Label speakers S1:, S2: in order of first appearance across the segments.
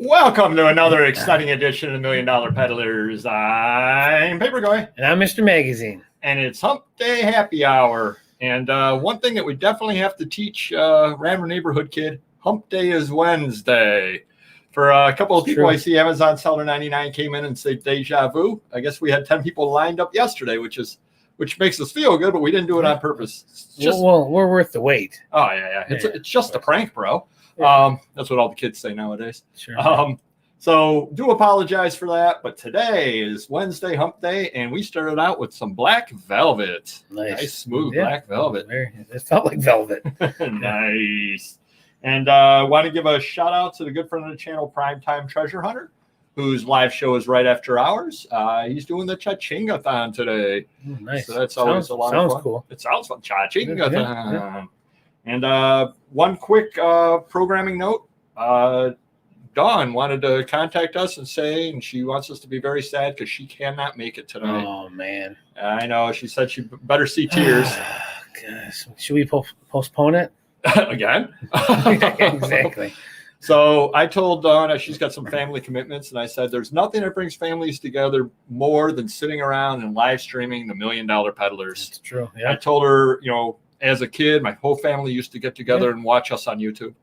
S1: Welcome to another exciting edition of the $1 Million Peddlers. I'm Papergoy.
S2: And I'm Mr. Magazine.
S1: And it's Hump Day Happy Hour. And one thing that we definitely have to teach random neighborhood kid, Hump Day is Wednesday. For a couple of people, I see Amazon Seller 99 came in and said deja vu. I guess we had 10 people lined up yesterday, which makes us feel good, but we didn't do it on purpose. It's just,
S2: well, we're worth the wait.
S1: Oh, yeah. It's just a prank, bro. That's what all the kids say nowadays.
S2: Sure.
S1: So do apologize for that, but today is Wednesday Hump Day, and we started out with some black velvet. Nice smooth black velvet.
S2: It felt like velvet.
S1: Nice. And I want to give a shout out to the good friend of the channel, Primetime Treasure Hunter, whose live show is right after ours. He's doing the Cha-Ching-a-thon today.
S2: Nice.
S1: So that's always a lot of fun.
S2: Sounds cool.
S1: It sounds fun. Cha-Ching-a-thon. And one quick programming note. Dawn wanted to contact us and she wants us to be very sad because she cannot make it today.
S2: Oh, man.
S1: I know. She said she better see tears.
S2: Gosh. Should we postpone it?
S1: Again?
S2: Exactly.
S1: So I told Dawn she's got some family commitments, and I said there's nothing that brings families together more than sitting around and live streaming the $1 Million Peddlers.
S2: That's true. Yeah.
S1: I told her, as a kid, my whole family used to get together and watch us on YouTube.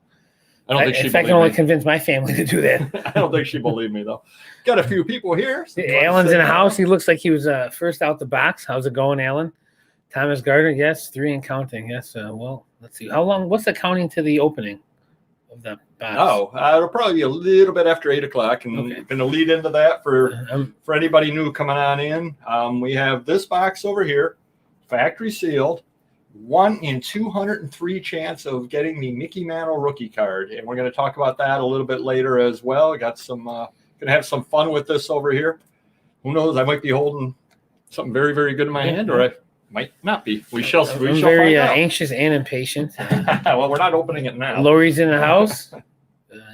S1: I don't think she believed me.
S2: I can only convince my family to do that.
S1: I don't think she believed me, though. Got a few people here.
S2: Alan's in the house. He looks like he was first out the box. How's it going, Alan? Thomas Gardner, yes. 3 and counting, yes. Well, let's see. How long? What's the counting to the opening of the box?
S1: Oh, it'll probably be a little bit after 8 o'clock. And going to lead into that for anybody new coming on in. We have this box over here, factory sealed. 1 in 203 chance of getting the Mickey Mantle rookie card, and we're going to talk about that a little bit later as well. I got some going to have some fun with this over here. Who knows? I might be holding something very, very good in my hand, or I might not be. We shall
S2: I'm very anxious and impatient.
S1: Well, we're not opening it now.
S2: Lori's in the house,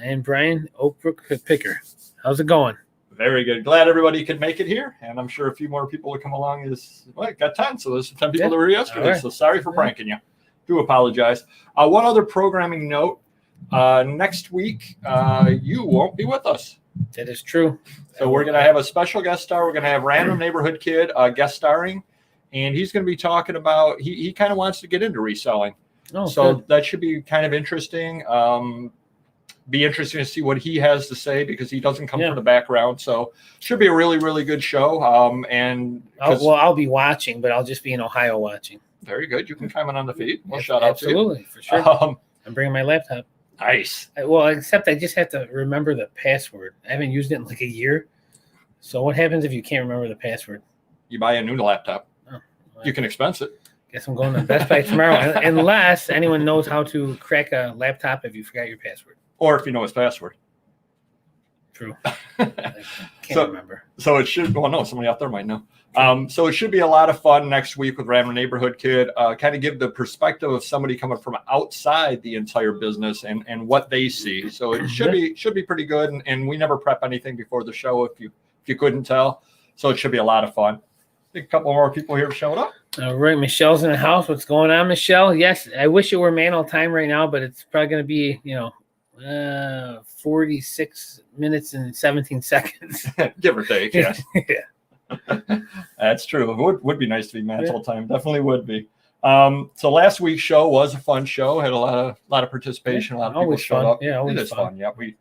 S2: and Brian Oakbrook Picker. How's it going?
S1: Very good. Glad everybody could make it here, and I'm sure a few more people will come along. Got 10, so there's 10 people that were here yesterday. Right. So sorry for pranking you. Do apologize. One other programming note: next week you won't be with us.
S2: That is true.
S1: So we're going to have a special guest star. We're going to have Random Neighborhood Kid guest starring, and he's going to be talking about. He kind of wants to get into reselling. Oh, so good. That should be kind of interesting. Be interesting to see what he has to say because he doesn't come from the background. So should be a really, really good show.
S2: I'll be watching, but I'll just be in Ohio watching.
S1: Very good. You can comment on the feed. We'll shout out
S2: absolutely, for sure. I'm bringing my laptop.
S1: Nice.
S2: Except I just have to remember the password. I haven't used it in like a year. So what happens if you can't remember the password?
S1: You buy a new laptop. Oh, well, you can expense it.
S2: Guess I'm going to Best Buy tomorrow, unless anyone knows how to crack a laptop if you forgot your password.
S1: Or if you know his password.
S2: True. I can't remember.
S1: So it should, somebody out there might know. So it should be a lot of fun next week with Random Neighborhood Kid. Kind of give the perspective of somebody coming from outside the entire business and what they see. So it should be pretty good. And we never prep anything before the show if you couldn't tell. So it should be a lot of fun. I think a couple more people here showed up.
S2: All right, Michelle's in the house. What's going on, Michelle? Yes, I wish it were Mantle time right now, but it's probably going to be, 46 minutes and 17 seconds.
S1: Give or take, yes.
S2: Yeah.
S1: That's true. It would be nice to be Mantle time. Definitely would be. So last week's show was a fun show. Had a lot of participation. A lot of people showed up.
S2: Yeah,
S1: it is fun. Yeah, we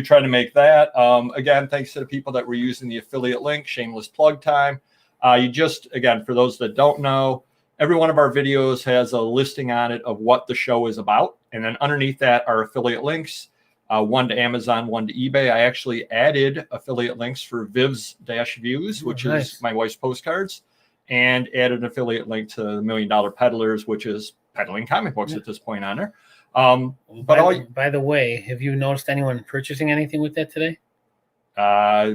S1: try to make that. Again, thanks to the people that were using the affiliate link. Shameless plug time. For those that don't know, every one of our videos has a listing on it of what the show is about. And then underneath that are affiliate links, one to Amazon, one to eBay. I actually added affiliate links for Vivs-Views, which is my wife's Postcards, and added an affiliate link to the $1 Million Peddlers, which is peddling comic books at this point on there.
S2: By the way, have you noticed anyone purchasing anything with that today?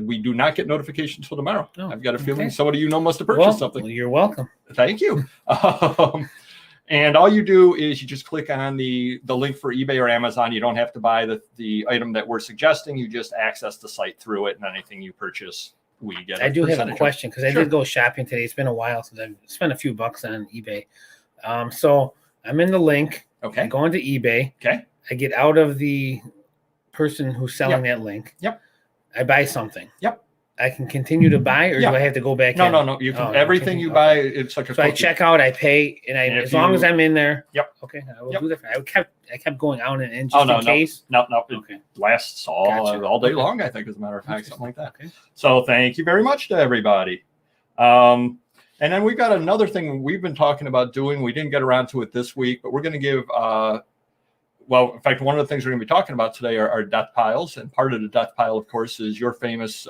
S1: We do not get notifications till tomorrow. Oh, I've got a feeling somebody must have purchased something.
S2: Well, you're welcome.
S1: Thank you. And all you do is you just click on the link for eBay or Amazon. You don't have to buy the item that we're suggesting. You just access the site through it, and anything you purchase, we get.
S2: I do have a question because I did go shopping today. It's been a while since I've spent a few bucks on eBay. So I'm in the link.
S1: Okay.
S2: I go into eBay.
S1: Okay.
S2: I get out of the person who's selling that link.
S1: Yep.
S2: I buy something.
S1: Yep.
S2: I can continue to buy, or do I have to go back?
S1: No. You can everything you buy. It's like a.
S2: So I check out, I pay, and as long as I'm in there.
S1: Yep.
S2: Okay, I will do that. I kept going out and in just in case.
S1: No.
S2: Okay.
S1: It lasts all day long. I think, as a matter of fact, something like that.
S2: Okay.
S1: So thank you very much to everybody. And then we've got another thing we've been talking about doing. We didn't get around to it this week, but we're going to give. Well, in fact, one of the things we're going to be talking about today are death piles, and part of the death pile, of course, is your famous.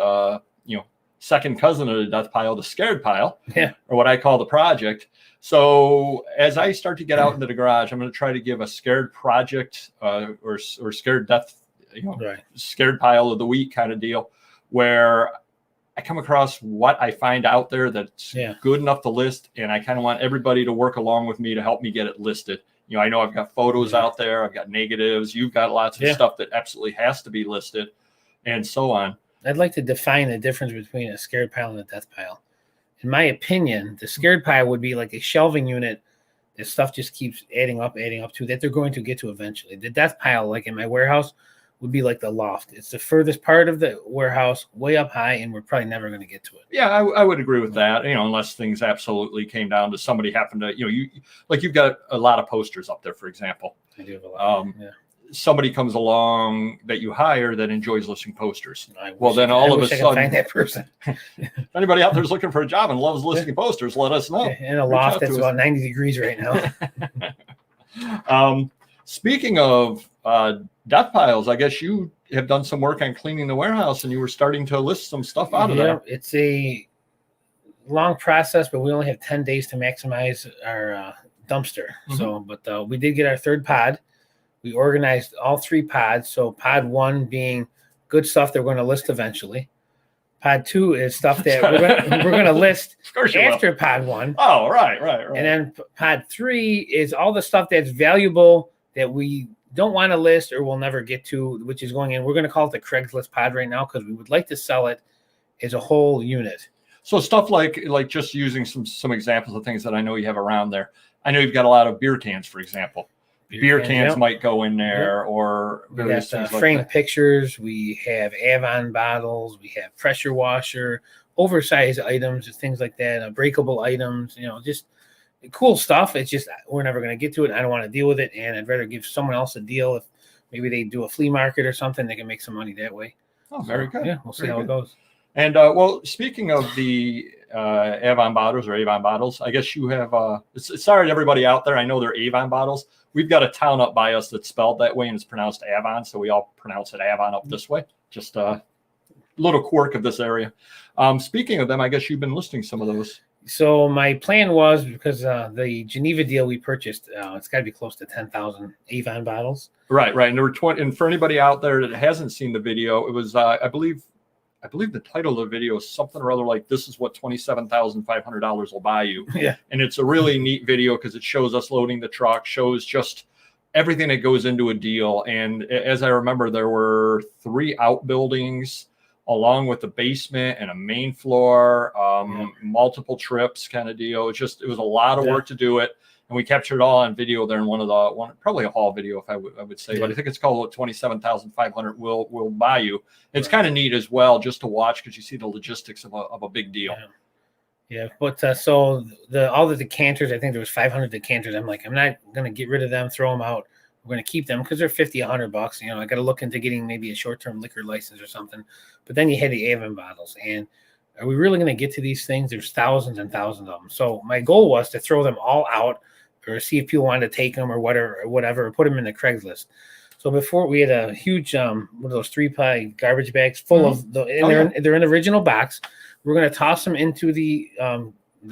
S1: Second cousin of the death pile, the scared pile, or what I call the project. So as I start to get out into the garage, I'm going to try to give a scared project or scared death, scared pile of the week kind of deal, where I come across what I find out there that's good enough to list, and I kind of want everybody to work along with me to help me get it listed. I know I've got photos out there, I've got negatives, you've got lots of stuff that absolutely has to be listed, and so on.
S2: I'd like to define the difference between a scared pile and a death pile. In my opinion, the scared pile would be like a shelving unit that stuff just keeps adding up to that they're going to get to eventually. The death pile, like in my warehouse, would be like the loft. It's the furthest part of the warehouse, way up high, and we're probably never going to get to it. Yeah,
S1: I would agree with that. Unless things absolutely came down to somebody happened to, you've got a lot of posters up there, for example.
S2: I do have a lot.
S1: Somebody comes along that you hire that enjoys listing posters. Well, then all of a sudden,
S2: find that person.
S1: If anybody out there is looking for a job and loves listing posters, let us know.
S2: In a loft that's about 90 degrees right
S1: now. Speaking of death piles, I guess you have done some work on cleaning the warehouse, and you were starting to list some stuff out of there.
S2: It's a long process, but we only have 10 days to maximize our dumpster. So, but we did get our third pod. We organized all 3 pods. So pod 1 being good stuff that we're going to list eventually. Pod 2 is stuff that we're going to list after pod 1.
S1: Oh, right.
S2: And then pod 3 is all the stuff that's valuable that we don't want to list or we'll never get to, which is going in. We're going to call it the Craigslist pod right now because we would like to sell it as a whole unit.
S1: So stuff like just using some examples of things that I know you have around there. I know you've got a lot of beer cans, for example. Beer cans might go in there, or various things like
S2: framed
S1: that.
S2: Pictures. We have Avon bottles. We have pressure washer, oversized items, things like that. Breakable items. Just cool stuff. It's just we're never going to get to it. I don't want to deal with it, and I'd rather give someone else a deal. If maybe they do a flea market or something, they can make some money that way.
S1: Oh, very good.
S2: Yeah, we'll see how it goes.
S1: And well, speaking of the Avon bottles, I guess you have. Sorry to everybody out there. I know they're Avon bottles. We've got a town up by us that's spelled that way, and it's pronounced Avon, so we all pronounce it Avon up this way. Just a little quirk of this area. Speaking of them, I guess you've been listing some of those.
S2: So my plan was, because the Geneva deal we purchased, it's got to be close to 10,000 Avon bottles. Right.
S1: And there were 20. And for anybody out there that hasn't seen the video, it was I believe the title of the video is something or other like, "This is what $27,500 will buy you."
S2: Yeah.
S1: And it's a really neat video because it shows us loading the truck, shows just everything that goes into a deal. And as I remember, there were 3 outbuildings along with the basement and a main floor, multiple trips kind of deal. It was a lot of work to do it. And we captured it all on video there in probably a haul video, if I would say, but I think it's called 27,500 will buy you. It's kind of neat as well, just to watch, because you see the logistics of a big deal.
S2: Yeah. But so all the decanters, I think there was 500 decanters. I'm like, I'm not going to get rid of them, throw them out. We're going to keep them because they're $50, $100. I got to look into getting maybe a short-term liquor license or something. But then you had the Avon bottles, and are we really going to get to these things? There's thousands and thousands of them. So my goal was to throw them all out, or see if people wanted to take them or whatever, or put them in the Craigslist. So before, we had a huge one of those 3-ply garbage bags full of they're in the original box. We're going to toss them into the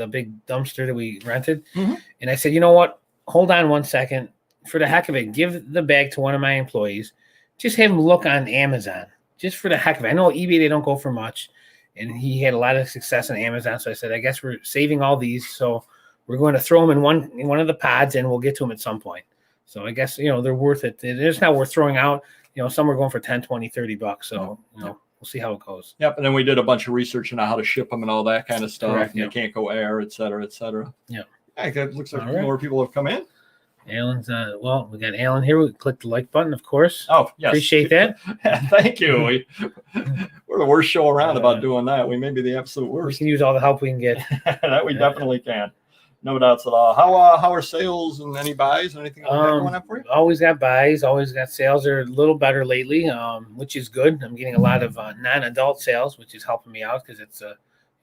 S2: big dumpster that we rented. And I said, you know what? Hold on one second. For the heck of it, give the bag to one of my employees. Just have him look on Amazon, just for the heck of it. I know eBay, they don't go for much, and he had a lot of success on Amazon. So I said, I guess we're saving all these, so we're going to throw them in one of the pods, and we'll get to them at some point. So I guess, they're worth it. It's not worth throwing out. Some are going for 10, 20, $30. So, we'll see how it goes.
S1: Yep. And then we did a bunch of research on how to ship them and all that kind of stuff.
S2: Correct,
S1: and they can't go air, et cetera, et cetera.
S2: Yeah.
S1: It looks like more people have come in.
S2: Alan's well, we got Alan here. We click the like button, of course.
S1: Oh, yes.
S2: Appreciate that.
S1: Thank you. We're the worst show around about doing that. We may be the absolute
S2: We
S1: worst.
S2: can use all the help we can get.
S1: That we definitely can. No doubts at all. How are sales and any buys and anything like that going on for you?
S2: Always got buys, always got sales. They're a little better lately, which is good. I'm getting a lot of non-adult sales, which is helping me out because it's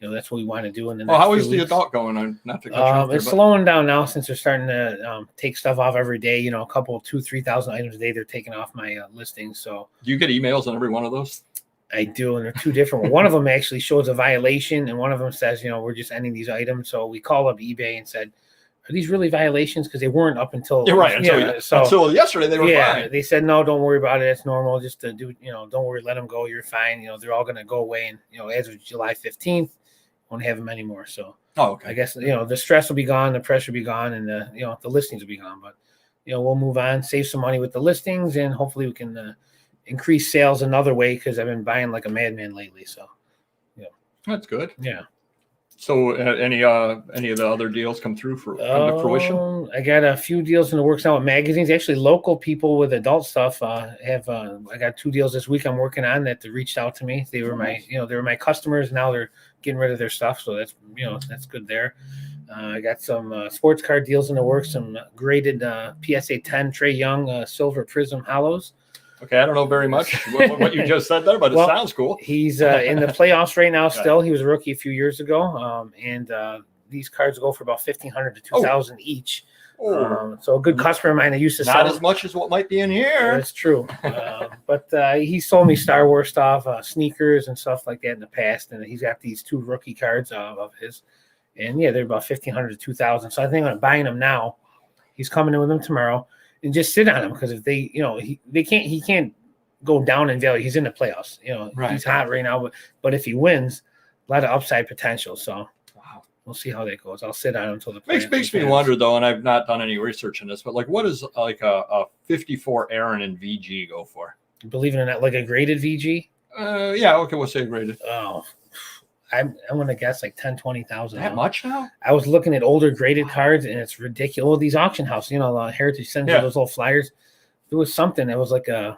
S2: that's what we want to do in the next
S1: How is
S2: few
S1: the
S2: weeks.
S1: adult going on? Not to cut you off there,
S2: It's slowing down now since they're starting to take stuff off every day. A couple 2,000-3,000 items a day they're taking off my listings. So
S1: do you get emails on every one of those?
S2: I do, and they're two different. One of them actually shows a violation, and one of them says, we're just ending these items. So we called up eBay and said, are these really violations? Because they weren't up until
S1: until yesterday they were fine.
S2: They said no, don't worry about it. It's normal. Just to do, don't worry, let them go. You're fine. They're all going to go away, and as of July 15th, won't have them anymore. So I guess the stress will be gone, the pressure will be gone, and the listings will be gone. But we'll move on, save some money with the listings, and hopefully we can increase sales another way because I've been buying like a madman lately. So
S1: that's good.
S2: Yeah.
S1: So any of the other deals come to fruition?
S2: I got a few deals in the works now with magazines. Actually, local people with adult stuff have. I got 2 deals this week I'm working on that they reached out to me. They were my customers. Now they're getting rid of their stuff, so that's that's good there. I got some sports card deals in the works. Some graded PSA 10 Trae Young silver prism hollows.
S1: Okay, I don't know very much what you just said there, but it sounds cool.
S2: He's in the playoffs right now still. He was a rookie a few years ago, and these cards go for about $1,500 to $2,000 each. So a good customer of mine that used to sell.
S1: Not as much as what might be in here.
S2: That's true. But he sold me Star Wars stuff, sneakers and stuff like that in the past, and he's got these 2 rookie cards of his. And, they're about $1,500 to $2,000. So I think I'm buying them now. He's coming in with them tomorrow. And just sit on him because if they, he can't go down in value. He's in the playoffs. He's hot right now, but if he wins, a lot of upside potential. So we'll see how that goes. I'll sit on him until the playoffs.
S1: Makes me wonder though, and I've not done any research on this, but what is like a 54 Aaron and VG go for?
S2: Believe it or not, like a graded VG?
S1: Okay, we'll say graded.
S2: Oh. I'm going to guess like 10, 20,000.
S1: That much now?
S2: I was looking at older graded cards, and it's ridiculous. Well, these auction houses, Heritage sends you those little flyers. There was something that was like a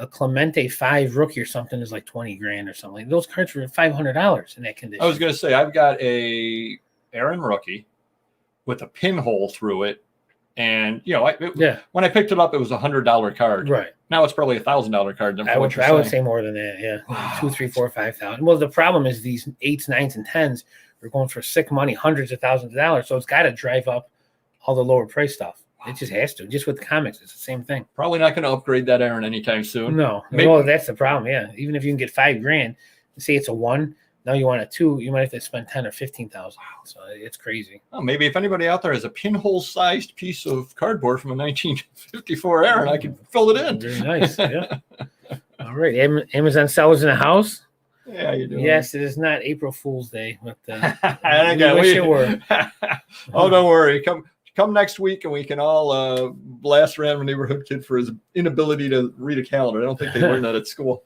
S2: Clemente 5 rookie or something is like $20,000 or something. Those cards were $500 in that condition.
S1: I was going to say I've got a Aaron rookie with a pinhole through it, and when I picked it up, it was $100 card.
S2: Right.
S1: Now it's probably $1,000 card.
S2: I would say more than that. Yeah, wow. 2, 3, 4, 5,000. Well, the problem is these 8s, 9s, and 10s are going for sick money, hundreds of thousands of dollars. So it's got to drive up all the lower price stuff. Wow. It just has to. Just with comics, it's the same thing.
S1: Probably not going to upgrade that Aaron anytime soon.
S2: No, well, that's the problem. Yeah, even if you can get $5,000, say it's a 1. Now you want a 2, you might have to spend 10 or 15,000. So it's crazy.
S1: Well, maybe if anybody out there has a pinhole-sized piece of cardboard from a 1954 Aaron, I can fill it in.
S2: Very nice. Yeah. All right, Amazon sellers in the house.
S1: Yeah, you doing?
S2: Yes, it is not April Fool's Day, but
S1: we wish it were. Oh, don't worry. Come next week, and we can all blast Random Neighborhood Kid for his inability to read a calendar. I don't think they learned that at school.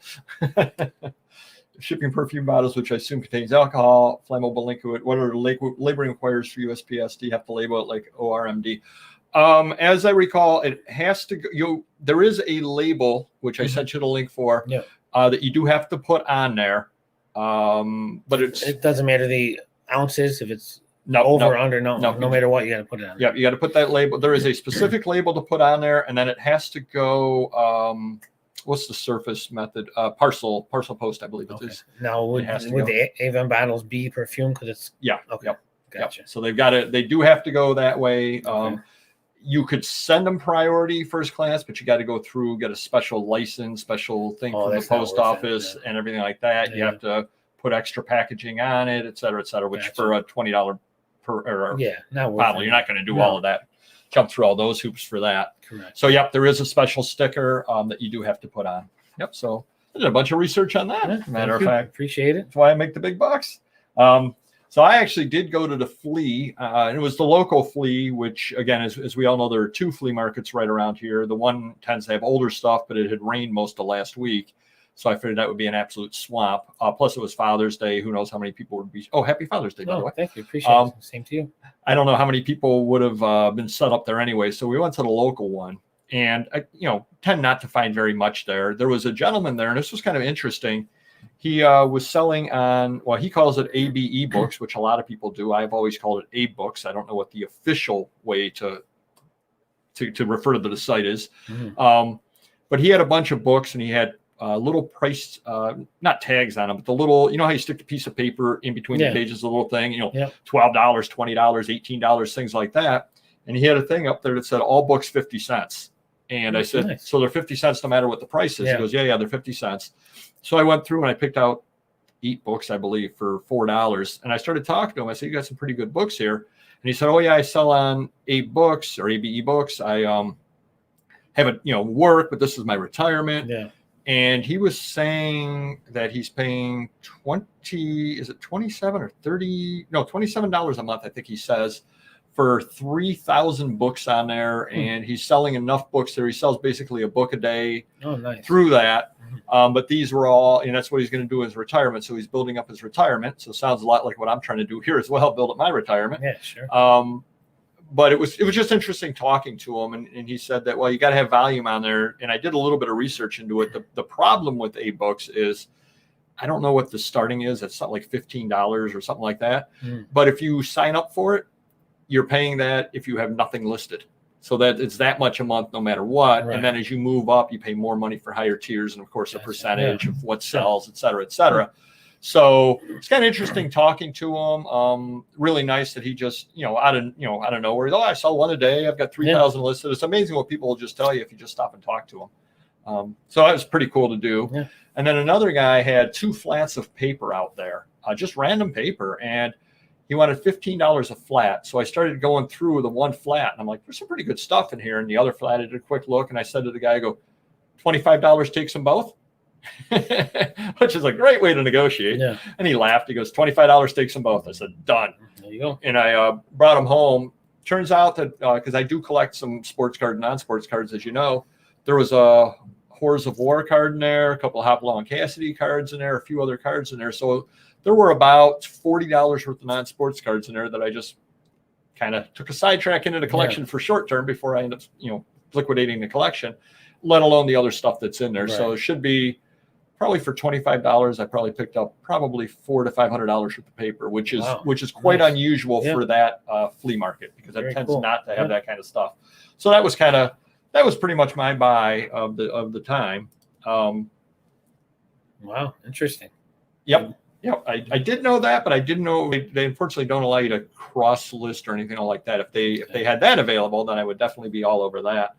S1: Shipping perfume bottles, which I assume contains alcohol, flammable liquid. What are labeling requires for USPS? Do you have to label it like ORMD? As I recall, it has to go. There is a label which I sent you the link for that you do have to put on there. But it
S2: doesn't matter the ounces if it's over or under. No matter what, you got to put it on.
S1: Yeah, you got to put that label. There is a specific label to put on there, and then it has to go. What's the surface method? Parcel post, I believe it is.
S2: Now, would the Avon bottles be perfume? Because it's
S1: Gotcha. So they've got it. They do have to go that way. You could send them priority first class, but you got to go through, get a special license, special thing from the post office and everything like that. Yeah. You have to put extra packaging on it, et cetera, which for a $20 per bottle, you're not going to do all of that. Jump through all those hoops for that.
S2: Correct.
S1: So, there is a special sticker that you do have to put on. Yep. So I did a bunch of research on that. Matter of fact,
S2: appreciate it.
S1: That's why I make the big bucks. So I actually did go to the flea, and it was the local flea, which again, as we all know, there are 2 flea markets right around here. The one tends to have older stuff, but it had rained most of last week. So I figured that would be an absolute swamp. Plus, it was Father's Day. Who knows how many people would be? Oh, happy Father's Day, by the way.
S2: Thank you. Appreciate it. Same to you.
S1: I don't know how many people would have been set up there anyway. So we went to the local one, and I, tend not to find very much there. There was a gentleman there, and this was kind of interesting. He was selling on, well, he calls it ABE books, which a lot of people do. I've always called it A books. I don't know what the official way to refer to the site is. But he had a bunch of books, and he had little price, not tags on them, but the little, how you stick a piece of paper in between the pages, the little thing, $12, $20, $18, things like that. And he had a thing up there that said all books 50 cents. And I said, nice. So they're 50 cents no matter what the price is. He goes, yeah, they're 50 cents. So I went through and I picked out 8 books, I believe, for $4. And I started talking to him. I said, you got some pretty good books here. And he said, oh, yeah, I sell on ABE books or ABE books. I haven't, work, but this is my retirement. Yeah. And he was saying that he's paying $27 or $30? No, $27 a month, I think he says, for 3,000 books on there. And he's selling enough books there. He sells basically a book a day through that. But these were all, and that's what he's going to do in his retirement. So he's building up his retirement. So it sounds a lot like what I'm trying to do here as well, build up my retirement.
S2: Yeah, sure.
S1: But it was just interesting talking to him. And he said that, well, you got to have volume on there. And I did a little bit of research into it. The problem with A-books is, I don't know what the starting is. It's not like $15 or something like that. But if you sign up for it, you're paying that if you have nothing listed. So that it's that much a month no matter what. Right. And then as you move up, you pay more money for higher tiers and, of course, a percentage of what sells, et cetera, et cetera. So it's kind of interesting talking to him. Really nice that he just, out of nowhere, I sell one a day. I've got 3,000 listed. It's amazing what people will just tell you if you just stop and talk to them. So that was pretty cool to do. Yeah. And then another guy had 2 flats of paper out there, just random paper. And he wanted $15 a flat. So I started going through the one flat, and I'm like, there's some pretty good stuff in here. And the other flat, I did a quick look, and I said to the guy, I go, $25 takes them both? Which is a great way to negotiate. Yeah. And he laughed. He goes, $25 takes them both. I said, done. There you go. And I brought them home. Turns out that, because I do collect some sports cards, non-sports cards, as you know, there was a Horrors of War card in there, a couple of Hopalong and Cassidy cards in there, a few other cards in there. So there were about $40 worth of non-sports cards in there that I just kind of took a sidetrack into the collection for short term before I end up, liquidating the collection, let alone the other stuff that's in there. Right. So it should be probably for $25. I probably picked up probably $400 to $500 worth of paper, which is quite unusual for that flea market, because it tends not to have that kind of stuff. So that was pretty much my buy of the time.
S2: Wow, interesting.
S1: Yep. Yeah, I did know that, but I didn't know they unfortunately don't allow you to cross list or anything like that. If they had that available, then I would definitely be all over that.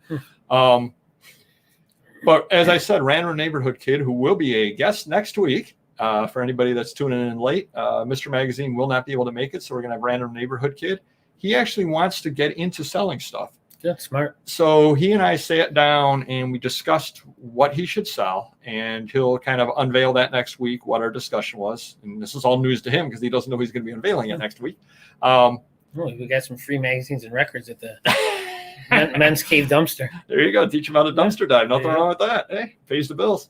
S1: But as I said, Random Neighborhood Kid, who will be a guest next week, for anybody that's tuning in late, Mr. Magazine will not be able to make it, so we're gonna have Random Neighborhood Kid. He actually wants to get into selling stuff.
S2: Yeah, smart.
S1: So he and I sat down and we discussed what he should sell, and he'll kind of unveil that next week, what our discussion was. And this is all news to him because he doesn't know he's going to be unveiling it next week.
S2: We got some free magazines and records at the Men's Cave Dumpster.
S1: There you go. Teach him how to dumpster dive. Nothing wrong with that. Hey, pays the bills.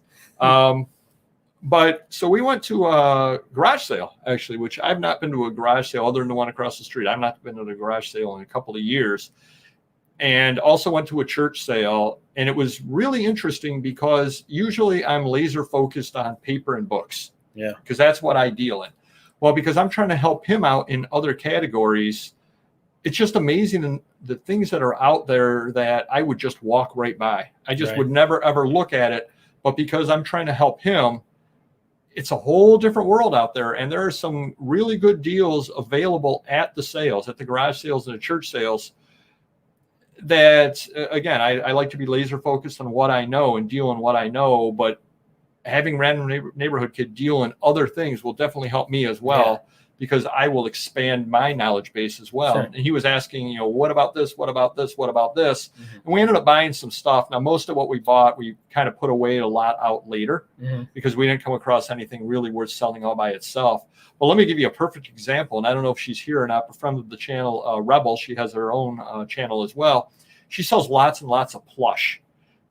S1: But so we went to a garage sale, actually, which I've not been to a garage sale other than the one across the street. I've not been to a garage sale in a couple of years. And also went to a church sale, and it was really interesting because usually I'm laser focused on paper and books. Yeah. Because that's what I deal in. Well, because I'm trying to help him out in other categories, it's just amazing the things that are out there that I would just walk right by. I just would never, ever look at it. But because I'm trying to help him, it's a whole different world out there. And there are some really good deals available at the sales, at the garage sales and the church sales. That, again, I like to be laser focused on what I know and deal in what I know, but having Random Neighborhood Kid deal in other things will definitely help me as well, because I will expand my knowledge base as well. Sure. And he was asking, what about this? What about this? What about this? Mm-hmm. And we ended up buying some stuff. Now, most of what we bought, we kind of put away a lot out later because we didn't come across anything really worth selling all by itself. Well, let me give you a perfect example. And I don't know if she's here or not, but from the channel Rebel, she has her own channel as well. She sells lots and lots of plush.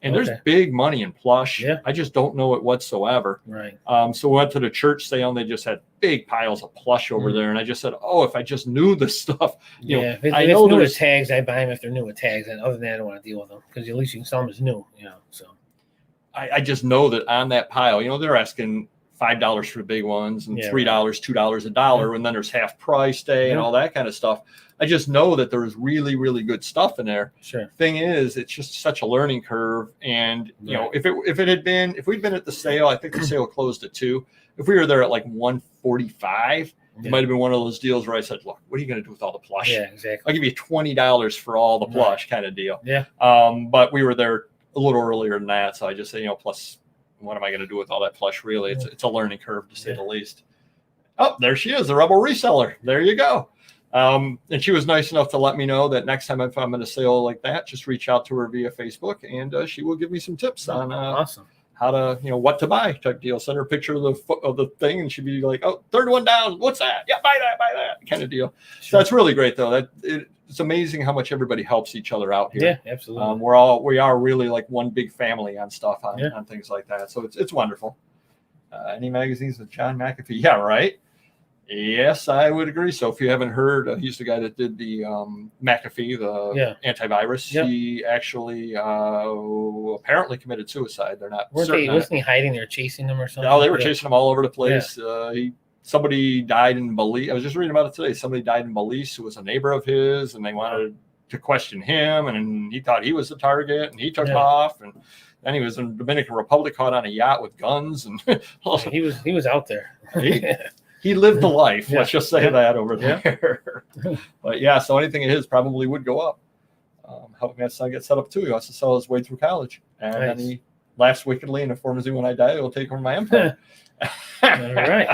S1: And there's big money in plush.
S2: Yeah.
S1: I just don't know it whatsoever.
S2: Right.
S1: So we went to the church sale and they just had big piles of plush over there. And I just said, oh, if I just knew this stuff, you know,
S2: if
S1: I
S2: it's
S1: know
S2: new with
S1: there's,
S2: tags, I buy them if they're new with tags. And other than that, I don't want to deal with them because at least you can sell them as new, you know. So
S1: I just know that on that pile, you know, they're asking $5 for the big ones and $3, $2, $1, and then there's half price day and all that kind of stuff. I just know that there's really, really good stuff in there.
S2: Sure.
S1: Thing is, it's just such a learning curve. And you know, if we'd been at the sale, I think the sale closed at 2. If we were there at like 1:45, it might have been one of those deals where I said, "Look, what are you going to do with all the plush?
S2: Yeah, exactly.
S1: I'll give you $20 for all the plush," kind of deal.
S2: Yeah.
S1: But we were there a little earlier than that, so I just said, you know, plus, what am I going to do with all that plush? Really, it's a learning curve to say the least. Oh, there she is, the Rebel reseller. There you go. And she was nice enough to let me know that next time if I'm at a sale like that, just reach out to her via Facebook, and she will give me some tips on
S2: awesome.
S1: how to, you know, what to buy type deal. Send her a picture of the thing, and she'd be like, "Oh, third one down. What's that? Yeah, buy that kind of deal." Sure. So that's really great, though. It's amazing how much everybody helps each other out here.
S2: Yeah, absolutely.
S1: We are really like one big family on stuff on things like that. So it's wonderful. Any magazines with John McAfee? Yeah, right. Yes, I would agree. So if you haven't heard, he's the guy that did the McAfee, the antivirus. Yep. He actually apparently committed suicide. They're not certain.
S2: Wasn't he hiding there chasing them or something?
S1: No, they were chasing him all over the place. Yeah. Somebody died in Belize. I was just reading about it today. Somebody died in Belize who was a neighbor of his, and they wanted to question him, and he thought he was the target, and he took off. And then he was in the Dominican Republic, caught on a yacht with guns, and
S2: he was out there.
S1: He lived the life. Let's just say that over there. But yeah, so anything of his probably would go up. Helping my son get set up too. He wants to sell his way through college, and then he laughs wickedly and informs me when I die, he'll take over my empire.
S2: All right.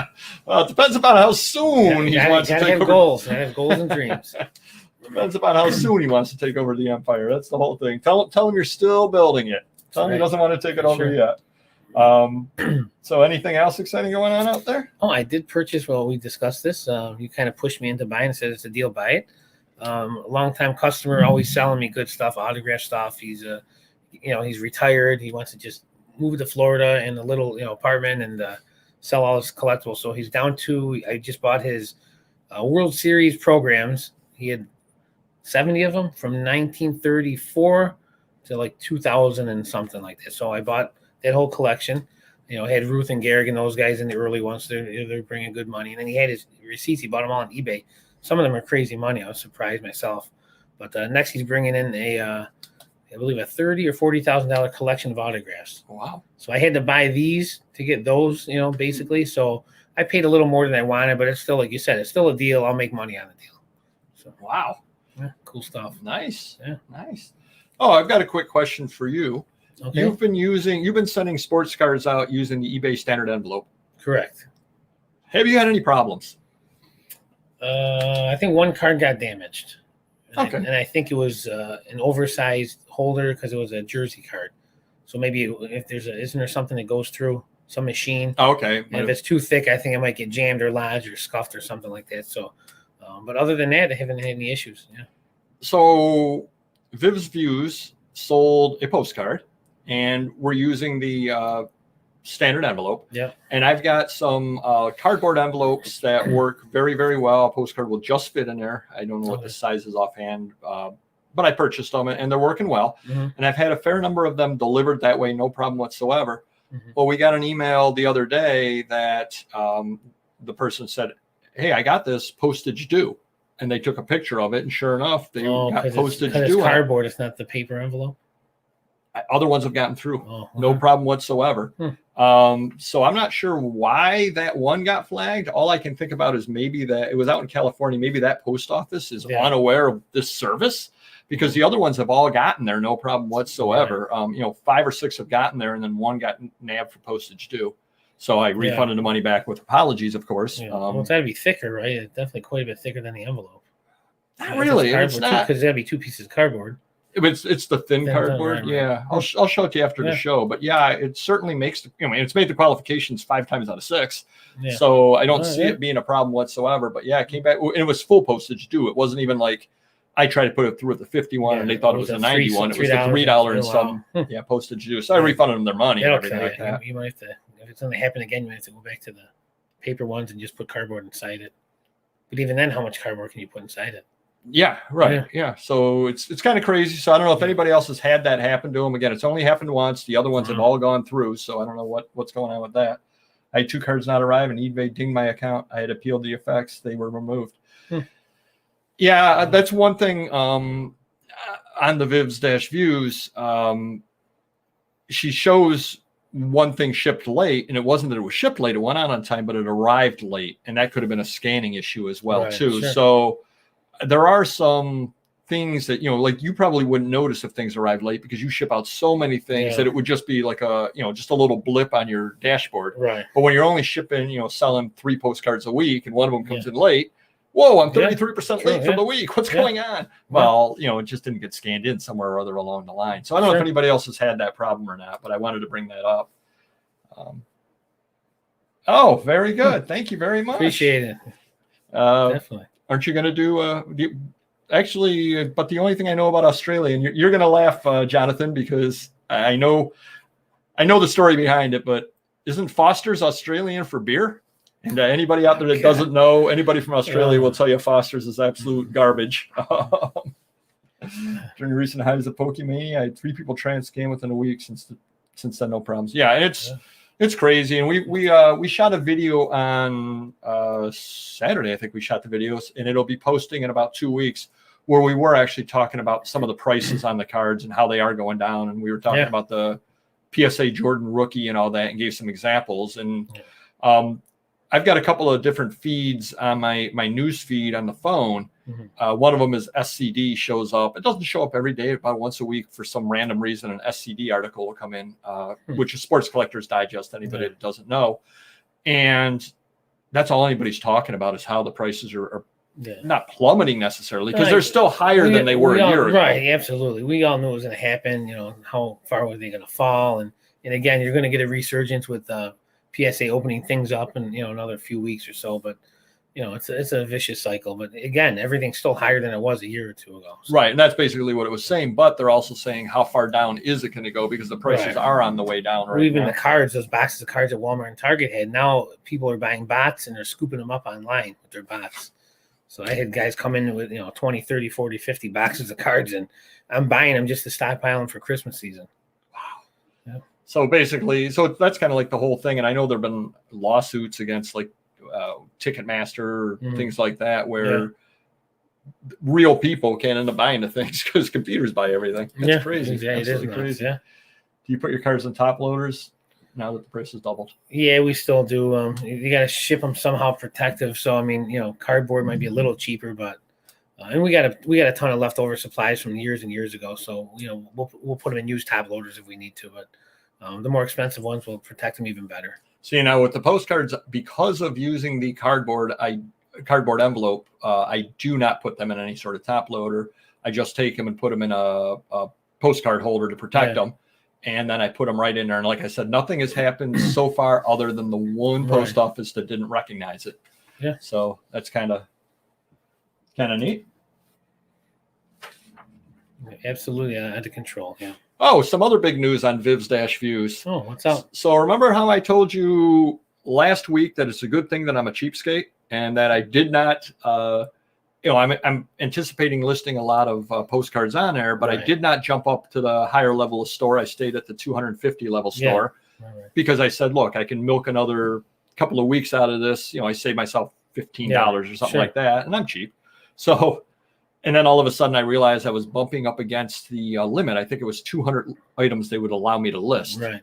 S1: Well, it depends upon how soon he wants to take over.
S2: Goals. I have goals and dreams.
S1: Depends upon how soon he wants to take over the empire. That's the whole thing. Tell him you're still building it. Tell him he doesn't want to take it over yet. So anything else exciting going on out there?
S2: Oh, I did purchase. Well, we discussed this. You kind of pushed me into buying and said it's a deal, buy it. A long-time customer, always selling me good stuff, autograph stuff. He's he's retired. He wants to just move to Florida in a little apartment and sell all his collectibles. So he's down to. I just bought his World Series programs. He had 70 of them from 1934 to like 2000 and something like that. So I bought that whole collection. I had Ruth and Garrigan, those guys in the early ones. They're bringing good money. And then he had his receipts. He bought them all on eBay. Some of them are crazy money. I was surprised myself. But next he's bringing in I believe a $30,000 or $40,000 collection of autographs.
S1: Wow.
S2: So I had to buy these to get those, basically. So I paid a little more than I wanted, but it's still, like you said, it's still a deal. I'll make money on the deal. So
S1: wow.
S2: Yeah, cool stuff.
S1: Nice.
S2: Yeah.
S1: Nice. Oh, I've got a quick question for you.
S2: Okay.
S1: You've been sending sports cards out using the eBay standard envelope.
S2: Correct.
S1: Have you had any problems?
S2: I think one card got damaged.
S1: Okay.
S2: And I think it was an oversized holder because it was a jersey card. So maybe if isn't there something that goes through some machine?
S1: Oh, okay.
S2: And if it's too thick, I think it might get jammed or lodged or scuffed or something like that. So, but other than that, I haven't had any issues. Yeah.
S1: So Vivs-Views sold a postcard, and we're using the standard envelope.
S2: Yeah.
S1: And I've got some cardboard envelopes that work very, very well. A postcard will just fit in there. I don't know what the size is offhand, but I purchased them and they're working well. Mm-hmm. And I've had a fair number of them delivered that way, no problem whatsoever. Mm-hmm. Well, we got an email the other day that the person said, "Hey, I got this postage due." And they took a picture of it, and sure enough, they got postage due.
S2: It's cardboard. It's not the paper envelope.
S1: Other ones have gotten through, no problem whatsoever. So I'm not sure why that one got flagged. All I can think about is maybe that it was out in California. Maybe that post office is unaware of this service, because the other ones have all gotten there, no problem whatsoever. Right. 5 or 6 have gotten there, and then one got nabbed for postage due. So I refunded the money back with apologies, of course.
S2: Yeah. Well, it's got to be thicker, right? It's definitely quite a bit thicker than the envelope.
S1: Not really. It's not,
S2: because there'll be 2 pieces of cardboard.
S1: It's the thin cardboard. Right. Yeah. I'll show it to you after the show. But yeah, it certainly makes it's made the qualifications 5 times out of 6. Yeah. So I don't see it being a problem whatsoever. But yeah, it came back and it was full postage due. It wasn't even like I tried to put it through at the 51 and they thought it was a 91. It was the $3 and some postage due. So I refunded them their money and everything like that.
S2: You might have to, if it's going to happen again, you might have to go back to the paper ones and just put cardboard inside it. But even then, how much cardboard can you put inside it?
S1: Yeah, right. Yeah. So it's kind of crazy. So I don't know if anybody else has had that happen to them. Again, it's only happened once. The other ones have all gone through. So I don't know what's going on with that. I had 2 cards not arrive and eBay dinged my account. I had appealed the effects. They were removed. Yeah, that's one thing on the Vivs-Views. She shows one thing shipped late, and it wasn't that it was shipped late. It went out on time, but it arrived late, and that could have been a scanning issue as well, too. Sure. So there are some things that, like you probably wouldn't notice if things arrived late because you ship out so many things that it would just be like a, just a little blip on your dashboard.
S2: Right.
S1: But when you're only shipping, selling 3 postcards a week and one of them comes in late, whoa, I'm 33% late for the week. What's going on? Well, it just didn't get scanned in somewhere or other along the line. So I don't know if anybody else has had that problem or not, but I wanted to bring that up. Oh, very good. Thank you very much.
S2: Appreciate it. Definitely.
S1: Aren't you going to do actually, but the only thing I know about Australia, and you're going to laugh, Jonathan, because I know the story behind it, but isn't Foster's Australian for beer? And anybody out there that doesn't know, anybody from Australia will tell you Foster's is absolute garbage. During the recent highs of Pokemania, I had 3 people try and scan within a week. Since then, no problems. Yeah, and it's crazy. And we shot a video on Saturday. I think we shot the videos, and it'll be posting in about 2 weeks, where we were actually talking about some of the prices on the cards and how they are going down. And we were talking about the PSA Jordan rookie and all that, and gave some examples. And I've got a couple of different feeds on my news feed on the phone. One of them is SCD shows up. It doesn't show up every day, about once a week for some random reason. An SCD article will come in, which is Sports Collectors Digest, anybody that doesn't know. And that's all anybody's talking about is how the prices are not plummeting necessarily, because they're still higher than they were a year ago.
S2: Right, absolutely. We all knew it was going to happen. How far were they going to fall? And again, you're going to get a resurgence with PSA opening things up in another few weeks or so, but it's a vicious cycle. But again, everything's still higher than it was a year or 2 ago. So.
S1: Right, and that's basically what it was saying. But they're also saying how far down is it going to go, because the prices are on the way down right
S2: even
S1: now.
S2: The cards, those boxes of cards that Walmart and Target had, now people are buying bots and they're scooping them up online with their bots. So I had guys come in with 20, 30, 40, 50 boxes of cards, and I'm buying them just to stockpile them for Christmas season.
S1: Wow. Yeah. So basically, that's kind of like the whole thing. And I know there have been lawsuits against like Ticketmaster, things like that, where real people can't end up buying the things because computers buy everything. That's crazy.
S2: Yeah, it is
S1: crazy.
S2: Yeah.
S1: Do you put your cards in top loaders now that the price has doubled?
S2: Yeah, we still do. You got to ship them somehow protective. So I mean, cardboard might be a little cheaper, but and we got a ton of leftover supplies from years and years ago. So we'll put them in used top loaders if we need to, but the more expensive ones will protect them even better.
S1: See, now with the postcards, because of using the cardboard envelope, I do not put them in any sort of top loader. I just take them and put them in a postcard holder to protect them. And then I put them right in there. And like I said, nothing has happened so far other than the one post office that didn't recognize it.
S2: Yeah.
S1: So that's kind of neat.
S2: Absolutely out of control. Yeah.
S1: Oh, some other big news on Vivs-Views.
S2: Oh, what's up?
S1: So remember how I told you last week that it's a good thing that I'm a cheapskate and that I did not, I'm anticipating listing a lot of postcards on there, but I did not jump up to the higher level of store. I stayed at the 250 level store because I said, look, I can milk another couple of weeks out of this. I save myself $15 or something like that, and I'm cheap. So, and then all of a sudden I realized I was bumping up against the limit. I think it was 200 items they would allow me to list.
S2: Right.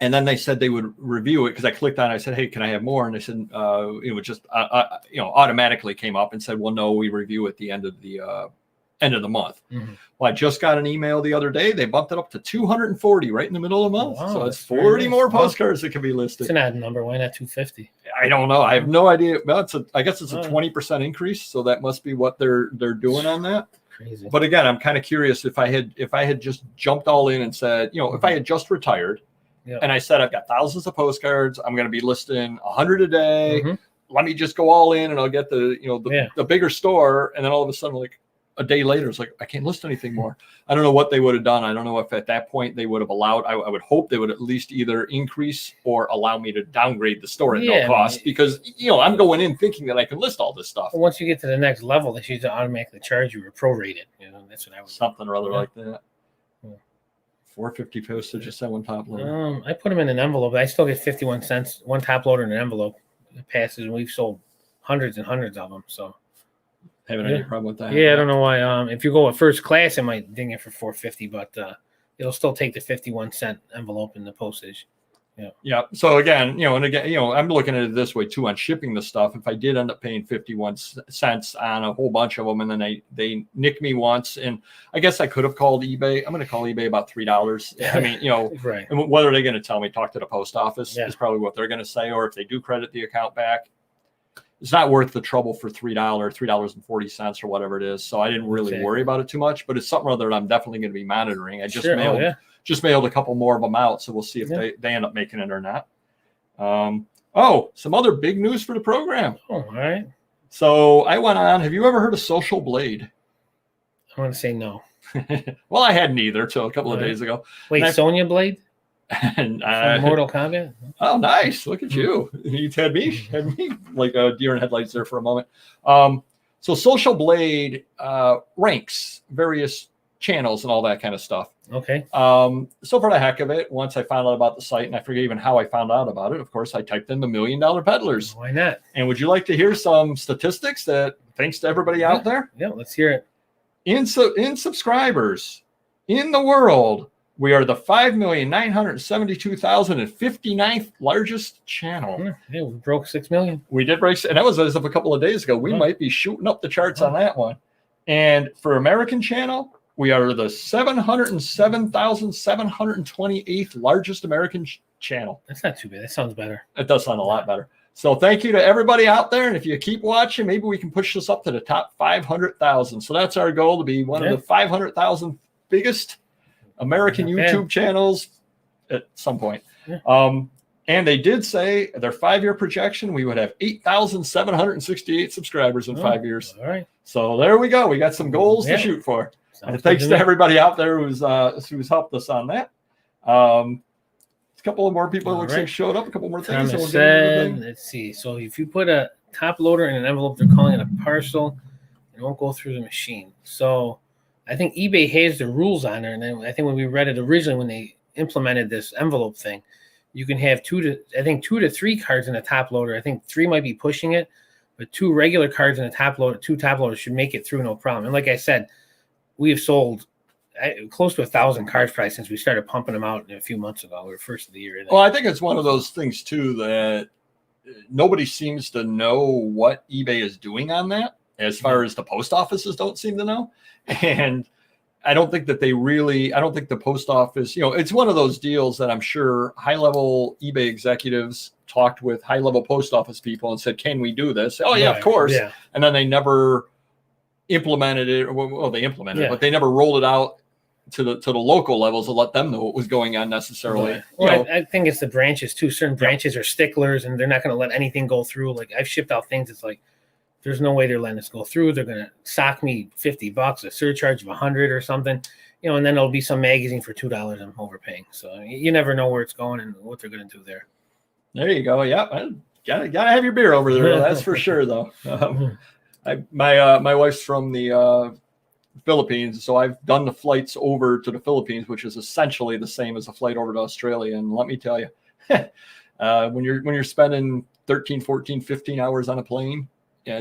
S1: And then they said they would review it because I clicked on it. I said, hey, can I have more? And they said, it would just, automatically came up and said, well, no, we review at the end of the month. Mm-hmm. Well, I just got an email the other day. They bumped it up to 240 right in the middle of the month. Wow, so that's 40 more postcards that can be listed.
S2: It's an odd number. Why not 250?
S1: I don't know. I have no idea. Well, I guess it's a 20% increase. So that must be what they're doing on that.
S2: Crazy.
S1: But again, I'm kind of curious if I had just jumped all in and said, if I had just retired and I said, I've got thousands of postcards, I'm going to be listing 100 a day. Mm-hmm. let me just go all in and I'll get the bigger store. And then all of a sudden, like a day later, it's like, I can't list anything more. I don't know what they would have done. I don't know if at that point they would have allowed, I would hope they would at least either increase or allow me to downgrade the store at no cost, because, I'm going in thinking that I can list all this stuff.
S2: Well, once you get to the next level, they should automatically charge you or prorate it. That's what I would
S1: something or other like that. $4.50 postage to send one top loader.
S2: I put them in an envelope. I still get 51 cents, one top loader in an envelope. It passes, and we've sold hundreds and hundreds of them. So,
S1: haven't any problem with that.
S2: Yeah, I don't know why. If you go with first class, it might ding it for $4.50, but it'll still take the 51-cent envelope in the postage.
S1: Yeah. So again, I'm looking at it this way too on shipping the stuff. If I did end up paying 51 cents on a whole bunch of them, and then they nick me once, and I guess I could have called eBay. I'm going to call eBay about $3. I mean,
S2: right.
S1: And what are they going to tell me? Talk to the post office is probably what they're going to say. Or if they do credit the account back, it's not worth the trouble for $3.40 or whatever it is. So I didn't really worry about it too much, but it's something other that I'm definitely going to be monitoring. I just mailed a couple more of them out, so we'll see if they end up making it or not. Some other big news for the program.
S2: Oh, all right.
S1: So I went on. Have you ever heard of Social Blade?
S2: I want to say no.
S1: Well, I hadn't either till a couple of days ago.
S2: Wait, Sonya Blade?
S1: And
S2: Mortal Kombat?
S1: Oh, nice. Look at you. You had me like a deer in headlights there for a moment. So Social Blade ranks various channels and all that kind of stuff.
S2: Okay.
S1: So for the heck of it, once I found out about the site, and I forget even how I found out about it, of course, I typed in the $1 Million Peddlers.
S2: Why not? And
S1: would you like to hear some statistics that, thanks to everybody out there?
S2: Yeah, let's hear it.
S1: In subscribers in the world, we are the 5,972,059th largest channel.
S2: Yeah, we broke 6 million.
S1: We did break, and that was as of a couple of days ago. We might be shooting up the charts on that one. And for American channel, we are the 707,728th largest American channel.
S2: That's not too bad. That sounds better.
S1: It does sound a lot better. So thank you to everybody out there. And if you keep watching, maybe we can push this up to the top 500,000. So that's our goal, to be one of the 500,000 biggest American YouTube channels at some point. And they did say their 5-year projection, we would have 8,768 subscribers in 5 years.
S2: All right.
S1: So there we go. We got some goals to shoot for. And thanks to everybody out there who's helped us on that. A couple of more people looks like showed up. A couple more things.
S2: Thomas said, let's see. So if you put a top loader in an envelope, they're calling it a parcel. It won't go through the machine. So I think eBay has the rules on there. And then I think when we read it originally, when they implemented this envelope thing, you can have 2 to 3 cards in a top loader. I think 3 might be pushing it, but 2 regular cards in a top loader, 2 top loaders should make it through no problem. And like I said, we have sold close to 1,000 cards probably since we started pumping them out a few months ago, or first of the year.
S1: Well, I think it's one of those things too that nobody seems to know what eBay is doing on that, as far as the post offices don't seem to know. And I don't think that I don't think the post office, it's one of those deals that I'm sure high-level eBay executives talked with high-level post office people and said, can we do this? Oh, yeah, of course. Yeah. And then they never implemented it. Well, they implemented it, but they never rolled it out to the local levels to let them know what was going on necessarily.
S2: Right. Well, I think it's the branches too. Certain branches are sticklers, and they're not going to let anything go through. Like I've shipped out things. It's like, there's no way they're letting us go through. They're going to sock me $50, a surcharge of $100 or something, and then there'll be some magazine for $2 I'm overpaying. So you never know where it's going and what they're going to do there.
S1: There you go. Yeah. Gotta have your beer over there. That's for sure though. My wife's from the Philippines, so I've done the flights over to the Philippines, which is essentially the same as a flight over to Australia. And let me tell you, when you're spending 13, 14, 15 hours on a plane,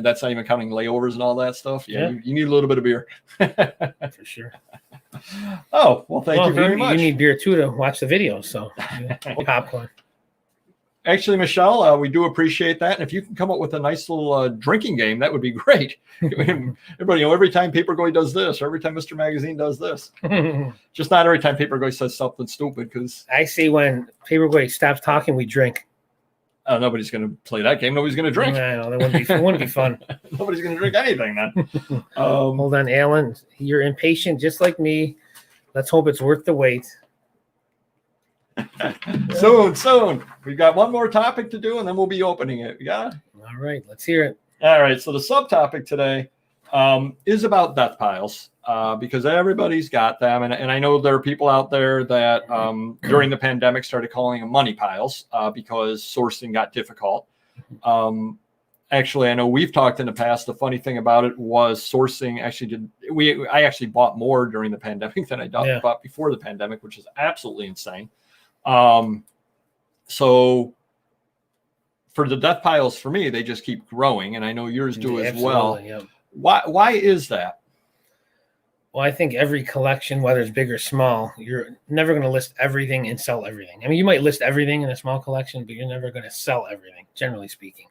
S1: that's not even counting layovers and all that stuff. You need a little bit of beer.
S2: For sure.
S1: Oh, well, thank you very much.
S2: You need beer too to watch the video, so popcorn.
S1: Actually, Michelle, we do appreciate that. And if you can come up with a nice little drinking game, that would be great. Everybody, every time Papergoy does this, or every time Mr. Magazine does this. Just not every time Papergoy says something stupid. Because
S2: I say when Papergoy stops talking, we drink.
S1: Nobody's going to play that game. Nobody's going to drink.
S2: I know, that wouldn't be fun.
S1: Nobody's going to drink anything then.
S2: Hold on, Alan. You're impatient just like me. Let's hope it's worth the wait.
S1: Soon. We've got one more topic to do, and then we'll be opening it. Yeah.
S2: All right, let's hear it.
S1: All right. So the subtopic today is about death piles because everybody's got them, and I know there are people out there that during the pandemic started calling them money piles because sourcing got difficult. Actually, I know we've talked in the past. The funny thing about it was sourcing I actually bought more during the pandemic than I bought before the pandemic, which is absolutely insane. So for the death piles, for me, they just keep growing, and I know yours do as well.
S2: Yep.
S1: Why is that?
S2: Well, I think every collection, whether it's big or small, you're never going to list everything and sell everything. I mean, you might list everything in a small collection, but you're never going to sell everything, generally speaking.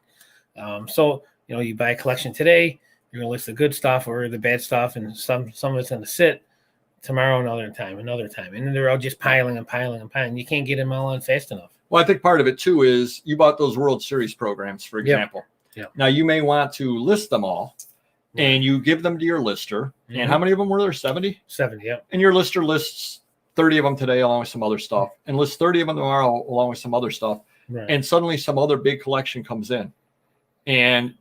S2: So, you buy a collection today, you're going to list the good stuff or the bad stuff, and some of it's going to sit tomorrow, another time. And then they're all just piling and piling and piling. You can't get them all on fast enough.
S1: Well, I think part of it, too, is you bought those World Series programs, for example.
S2: Yep.
S1: Now, you may want to list them all, and you give them to your lister. Mm-hmm. And how many of them were there? 70?
S2: 70, yeah.
S1: And your lister lists 30 of them today along with some other stuff, and lists 30 of them tomorrow along with some other stuff. Right. And suddenly some other big collection comes in and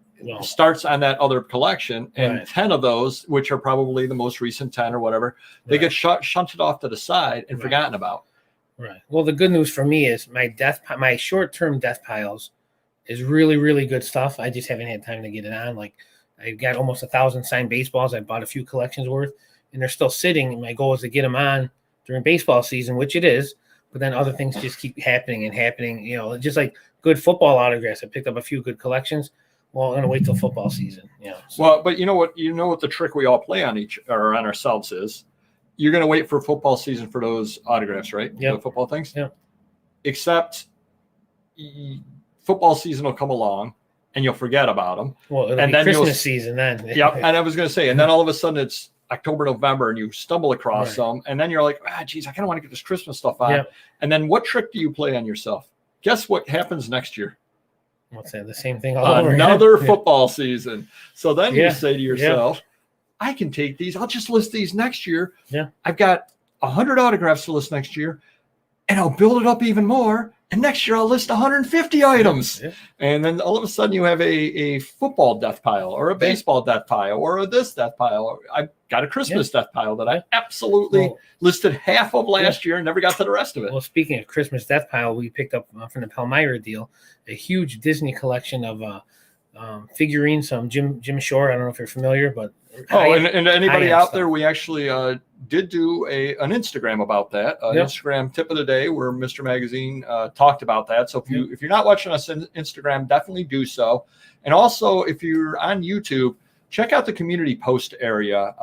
S1: starts on that other collection. And 10 of those, which are probably the most recent 10 or whatever, they get shunted off to the side and forgotten about.
S2: Right. Well, the good news for me is my short-term death piles is really, really good stuff. I just haven't had time to get it on. Like, I've got almost 1,000 signed baseballs. I bought a few collections worth, and they're still sitting. And my goal is to get them on during baseball season, which it is. But then other things just keep happening. Just like good football autographs. I picked up a few good collections. Well, I'm going to wait till football season. So.
S1: Well, but you know what the trick we all play on on ourselves is. You're going to wait for football season for those autographs, right?
S2: Yeah.
S1: The football things.
S2: Yeah.
S1: Except football season will come along, and you'll forget about them.
S2: Well, it'll be Christmas season then.
S1: Yeah, and I was going to say, and then all of a sudden it's October, November, and you stumble across some, and then you're like, geez, I kind of want to get this Christmas stuff on. Yep. And then what trick do you play on yourself? Guess what happens next year?
S2: What's that? The same thing all over again.
S1: Another football season. So then you say to yourself, I can take these. I'll just list these next year.
S2: Yeah.
S1: I've got 100 autographs to list next year, and I'll build it up even more. And next year I'll list 150 items. Yeah. And then all of a sudden you have a football death pile or a baseball death pile or a this death pile. I've got a Christmas death pile that I absolutely listed half of last year and never got to the rest of it.
S2: Well, speaking of Christmas death pile, we picked up from the Palmyra deal a huge Disney collection of figurines. Some Jim Shore. I don't know if you're familiar, but
S1: and anybody out there, we actually did do an Instagram about that. Instagram tip of the day where Mr. Magazine talked about that. So if you're not watching us on Instagram, definitely do so. And also, if you're on YouTube, check out the community post area.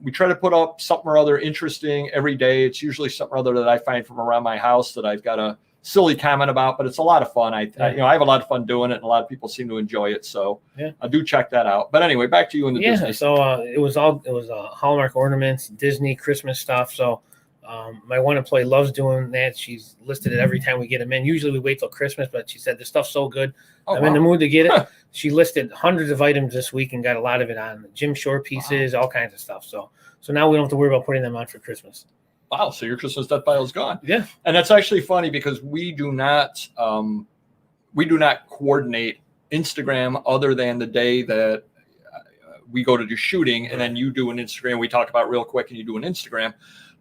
S1: We try to put up something or other interesting every day. It's usually something or other that I find from around my house that I've got a silly comment about, but it's a lot of fun. I have a lot of fun doing it, and a lot of people seem to enjoy it. So I do check that out. But anyway, back to you in the Disney.
S2: So it was Hallmark ornaments, Disney Christmas stuff. So my one employee loves doing that. She's listed it every time we get them in. Usually we wait till Christmas, but she said the stuff's so good. I'm in the mood to get it. She listed hundreds of items this week and got a lot of it on Jim Shore pieces, all kinds of stuff. So now we don't have to worry about putting them on for Christmas.
S1: Wow, so your Christmas death pile is gone.
S2: Yeah.
S1: And that's actually funny because we do not coordinate Instagram other than the day that we go to do shooting, and then you do an Instagram. We talk about real quick, and you do an Instagram.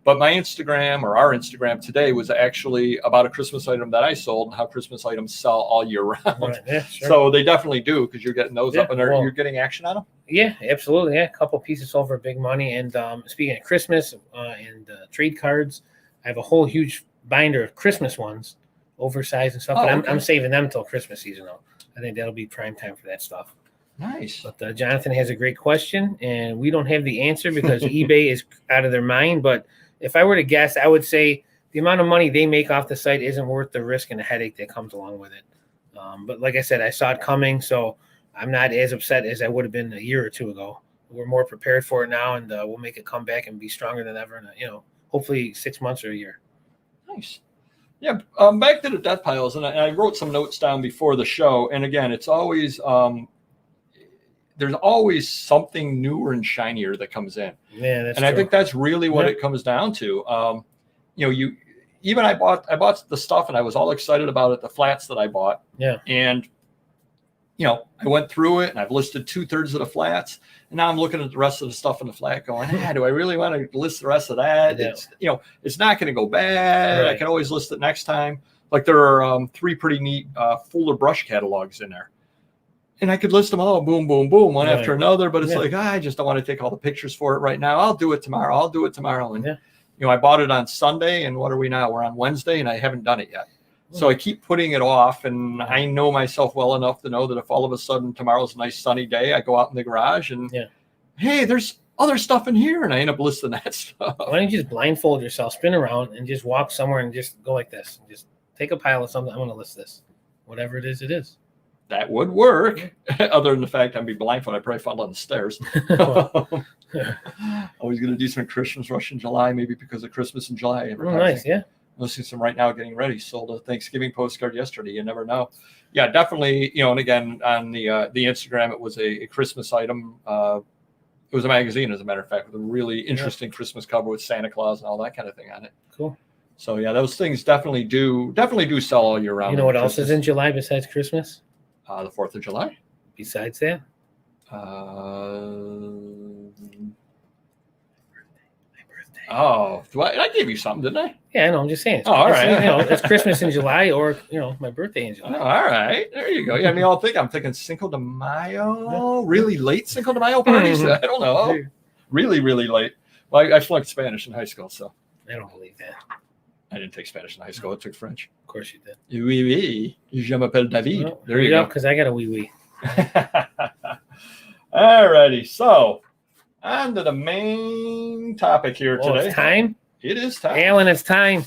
S1: But my Instagram or our Instagram today was actually about a Christmas item that I sold and how Christmas items sell all year round.
S2: Right. Yeah, sure.
S1: So they definitely do because you're getting those up, and you're getting action on them.
S2: Yeah, absolutely. Yeah, a couple pieces sold for big money. And speaking of Christmas and trade cards, I have a whole huge binder of Christmas ones, oversized and stuff. But I'm saving them until Christmas season, though. I think that'll be prime time for that stuff.
S1: Nice.
S2: But Jonathan has a great question, and we don't have the answer because eBay is out of their mind. But if I were to guess, I would say the amount of money they make off the site isn't worth the risk and the headache that comes along with it. But like I said, I saw it coming, so I'm not as upset as I would have been a year or two ago. We're more prepared for it now, and we'll make it come back and be stronger than ever in, hopefully 6 months or a year.
S1: Nice. Yeah, back to the death piles, and I wrote some notes down before the show. And again, it's always there's always something newer and shinier that comes in.
S2: Yeah, that's
S1: true. I think that's really what it comes down to. even I bought the stuff and I was all excited about it, the flats that I bought.
S2: Yeah.
S1: And, you know, I went through it and I've listed 2/3 of the flats. And now I'm looking at the rest of the stuff in the flat going, do I really want to list the rest of that?
S2: Yeah.
S1: It's, you know, it's not going to go bad.
S2: Right.
S1: I can always list it next time. Like there are 3 pretty neat folder brush catalogs in there. And I could list them all, boom, boom, boom, one after another. But it's like, I just don't want to take all the pictures for it right now. I'll do it tomorrow. And, you know, I bought it on Sunday. And what are we now? We're on Wednesday and I haven't done it yet. So I keep putting it off. And I know myself well enough to know that if all of a sudden tomorrow's a nice sunny day, I go out in the garage and, hey, there's other stuff in here. And I end up listing that stuff.
S2: Why don't you just blindfold yourself, spin around and just walk somewhere and just go like this. Just take a pile of something. I want to list this. Whatever it is, it is.
S1: That would work. Other than the fact I'd be blindfolded, I probably fall down the stairs. I was going to do some Christmas rush in July, maybe because of Christmas in July.
S2: Oh, nice, yeah.
S1: I'm listening to some right now, getting ready. Sold a Thanksgiving postcard yesterday. You never know. Yeah, definitely. You know, and again on the Instagram, it was a Christmas item. It was a magazine, as a matter of fact, with a really interesting Christmas cover with Santa Claus and all that kind of thing on it.
S2: Cool. So
S1: yeah, those things definitely do sell all year round.
S2: You know what else is in July besides Christmas?
S1: The 4th of July.
S2: Besides that? My birthday.
S1: Oh, I gave you something, didn't I?
S2: Yeah, I know. I'm just saying.
S1: All right.
S2: You know, it's Christmas in July, or my birthday in July.
S1: Oh, all right, there you go. Yeah, I mean, I'm thinking Cinco de Mayo, really late Cinco de Mayo parties. I don't know, really late. Well, I flunked Spanish in high school, so
S2: I don't believe that.
S1: I didn't take Spanish in high school. I took French.
S2: Of course you did.
S1: Oui, oui. Je m'appelle David.
S2: Well,
S1: there you go.
S2: Because I got a wee.
S1: All righty. So, on to the main topic here today.
S2: It's time?
S1: It is time.
S2: Alan, it's time.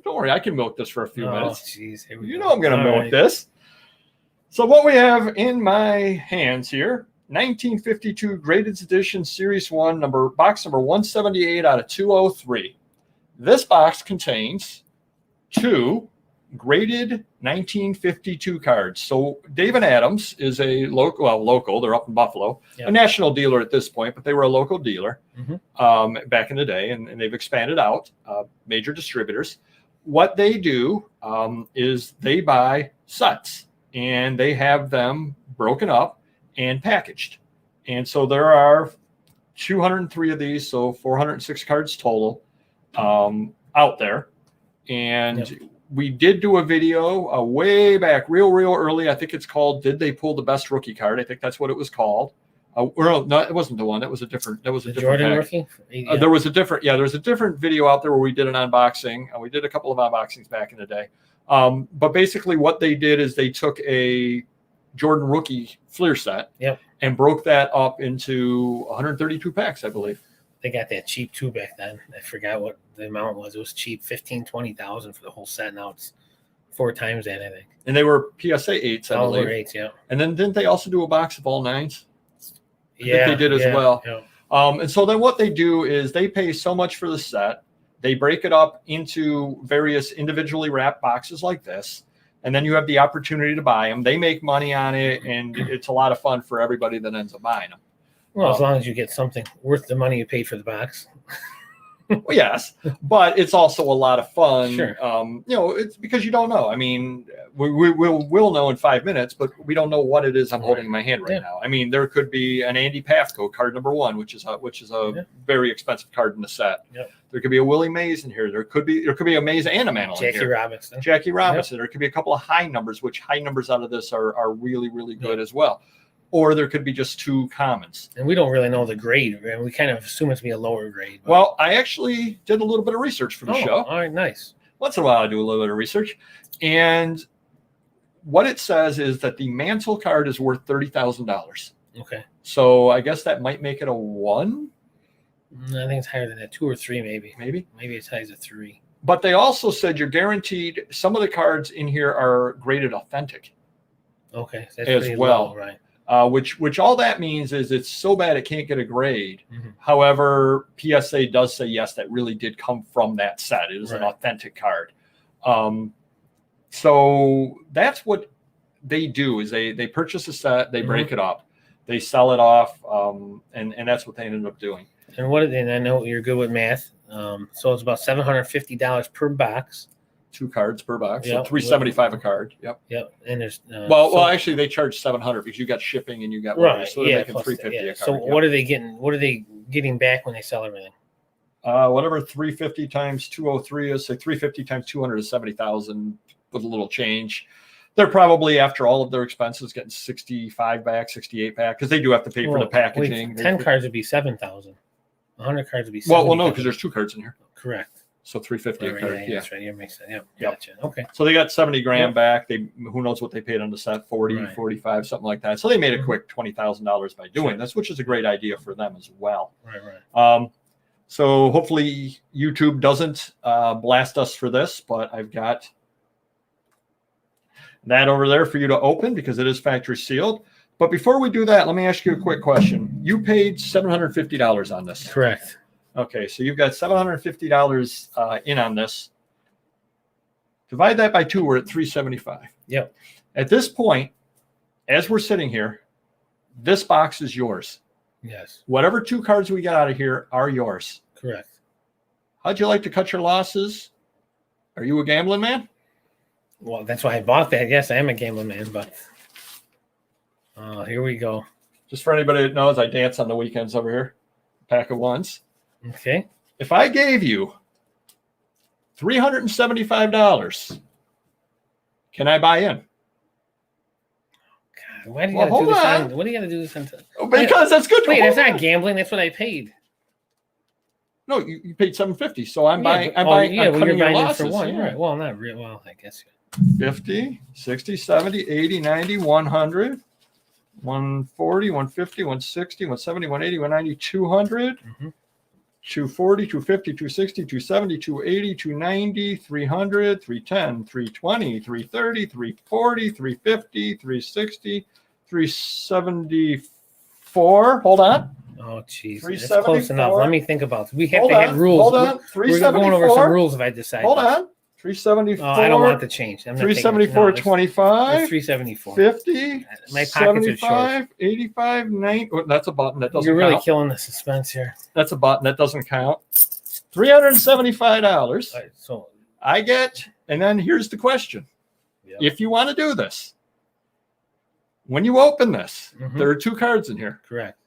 S1: Don't worry. I can milk this for a few minutes.
S2: Jeez.
S1: You know I'm going to milk this. So, what we have in my hands here, 1952 Graded Edition Series 1, box number 178 out of 203. This box contains 2 graded 1952 cards. So Dave and Adams is a local. They're up in Buffalo, a national dealer at this point, but they were a local dealer back in the day, and they've expanded out, major distributors. What they do is they buy sets, and they have them broken up and packaged. And so there are 203 of these, so 406 cards total out there. And we did do a video way back, real early. I think it's called "Did They Pull the Best Rookie Card?" I think that's what it was called. No, it wasn't the one. That was a different. That was a different
S2: Jordan rookie.
S1: There was a different. Yeah, there was a different video out there where we did an unboxing. We did a couple of unboxings back in the day. But basically, what they did is they took a Jordan rookie Fleer set and broke that up into 132 packs, I believe.
S2: They got that cheap too back then. I forgot what the amount was. It was cheap, 15,000, 20,000 for the whole set. Now it's 4 times that, I think. And
S1: they were PSA 8s, I believe.
S2: All 8s, yeah.
S1: And then didn't they also do a box of all 9s? I think they did as well.
S2: Yeah.
S1: And so then what they do is they pay so much for the set. They break it up into various individually wrapped boxes like this. And then you have the opportunity to buy them. They make money on it, and it's a lot of fun for everybody that ends up buying them.
S2: Well, as long as you get something worth the money you paid for the box.
S1: Well, yes, but it's also a lot of fun.
S2: Sure.
S1: It's because you don't know. I mean, we'll know in 5 minutes, but we don't know what it is I'm holding in my hand right now. I mean, there could be an Andy Pafko card number 1, which is a very expensive card in the set.
S2: Yep.
S1: There could be a Willie Mays in here. There could be a Mays and a Mantle in here. Jackie Robinson. There could be a couple of high numbers, which high numbers out of this are really good as well. Or there could be just 2 commons. And
S2: we don't really know the grade. We kind of assume it to be a lower grade.
S1: But... Well, I actually did a little bit of research for the show.
S2: All right, nice.
S1: Once in a while, I do a little bit of research. And what it says is that the Mantle card is worth $30,000.
S2: Okay.
S1: So I guess that might make it a 1?
S2: I think it's higher than that, 2 or 3 maybe.
S1: Maybe
S2: it's high as a 3.
S1: But they also said you're guaranteed some of the cards in here are graded authentic.
S2: Okay. That's
S1: as well.
S2: Low, right.
S1: Which all that means is it's so bad it can't get a grade. However, PSA does say, yes, that really did come from that set. It is an authentic card. So that's what they do is they purchase a set, they break it up, they sell it off, and that's what they ended up doing.
S2: And I know you're good with math. So it's about $750 per box.
S1: 2 cards per box,
S2: Yep.
S1: so $375 a card. Yep.
S2: Yep. And there's
S1: Well, actually, they charge $700 because you got shipping and you got whatever,
S2: right.
S1: so they're
S2: Yeah,
S1: making
S2: plus
S1: $350 a card.
S2: So
S1: Yep.
S2: what are they getting? What are they getting back when they sell everything?
S1: Whatever 350 times 203 is, say 350 times 200 is 70,000 with a little change. They're probably, after all of their expenses, getting 65 back, 68 back, because they do have to pay for the packaging.
S2: 10 cards would be 7,000. 100 cards would be
S1: well, no, because there's 2 cards in here.
S2: Correct.
S1: So 350 a card.
S2: Yeah, that's right. Yeah, makes sense. Yep.
S1: Yep.
S2: Gotcha. Okay.
S1: So they got 70 grand back. They, who knows what they paid on the set, 40,
S2: Right.
S1: 45, something like that. So they made a quick $20,000 by doing this, which is a great idea for them as well.
S2: Right.
S1: So hopefully YouTube doesn't blast us for this, but I've got that over there for you to open because it is factory sealed. But before we do that, let me ask you a quick question. You paid $750 on this.
S2: Correct.
S1: Okay, so you've got $750 in on this. Divide that by 2, we're at $375.
S2: Yep.
S1: At this point, as we're sitting here, this box is yours.
S2: Yes.
S1: Whatever 2 cards we get out of here are yours.
S2: Correct.
S1: How'd you like to cut your losses? Are you a gambling man?
S2: Well, that's why I bought that. Yes, I am a gambling man, but here we go.
S1: Just for anybody that knows, I dance on the weekends over here. Pack of ones.
S2: Okay.
S1: If I gave you $375, can I buy in?
S2: God, why do you gotta do this on? What do you gotta do this on?
S1: Because that's good.
S2: Wait, that's not gambling. That's what I paid.
S1: No, you paid $750, so I'm buying.
S2: But,
S1: I'm buying.
S2: Yeah,
S1: I'm
S2: well,
S1: cutting
S2: you're
S1: your
S2: buying
S1: losses.
S2: it for one,
S1: Yeah.
S2: right? Well, not real. Well, I guess.
S1: 50, 60, 70, 80, 90, 100, 140, 150, 160, 170, 180, 190, 200, 240, 250, 260, 270, 280, 290, 300, 310, 320, 330, 340, 350, 360, 374. Hold on.
S2: Oh, jeez. That's close enough. Let me think about it. We have to have rules.
S1: Hold on.
S2: We're going over some rules if I decide.
S1: Hold on. 374.
S2: Oh, I don't want the change.
S1: 374, 25.
S2: 374.
S1: 50.
S2: My pockets are
S1: 75, 85, 90. Oh, that's a button that doesn't
S2: You're really
S1: count.
S2: killing the suspense here.
S1: That's a button that doesn't count. $375.
S2: All right, so
S1: I get, and then here's the question.
S2: Yep.
S1: If you want to do this, when you open this, there are 2 cards in here.
S2: Correct.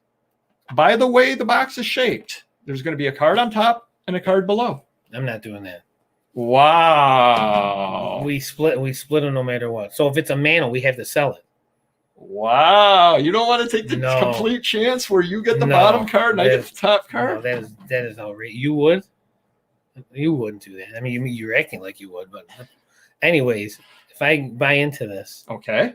S1: By the way the box is shaped, there's going to be a card on top and a card below.
S2: I'm not doing that.
S1: Wow.
S2: We split them no matter what. So if it's a Mantle, we have to sell it.
S1: Wow. You don't want to take the complete chance where you get the bottom card and I get the top card?
S2: No, that is outrageous. You would? You wouldn't do that. I mean, you're acting like you would, but anyways, if I buy into this,
S1: okay,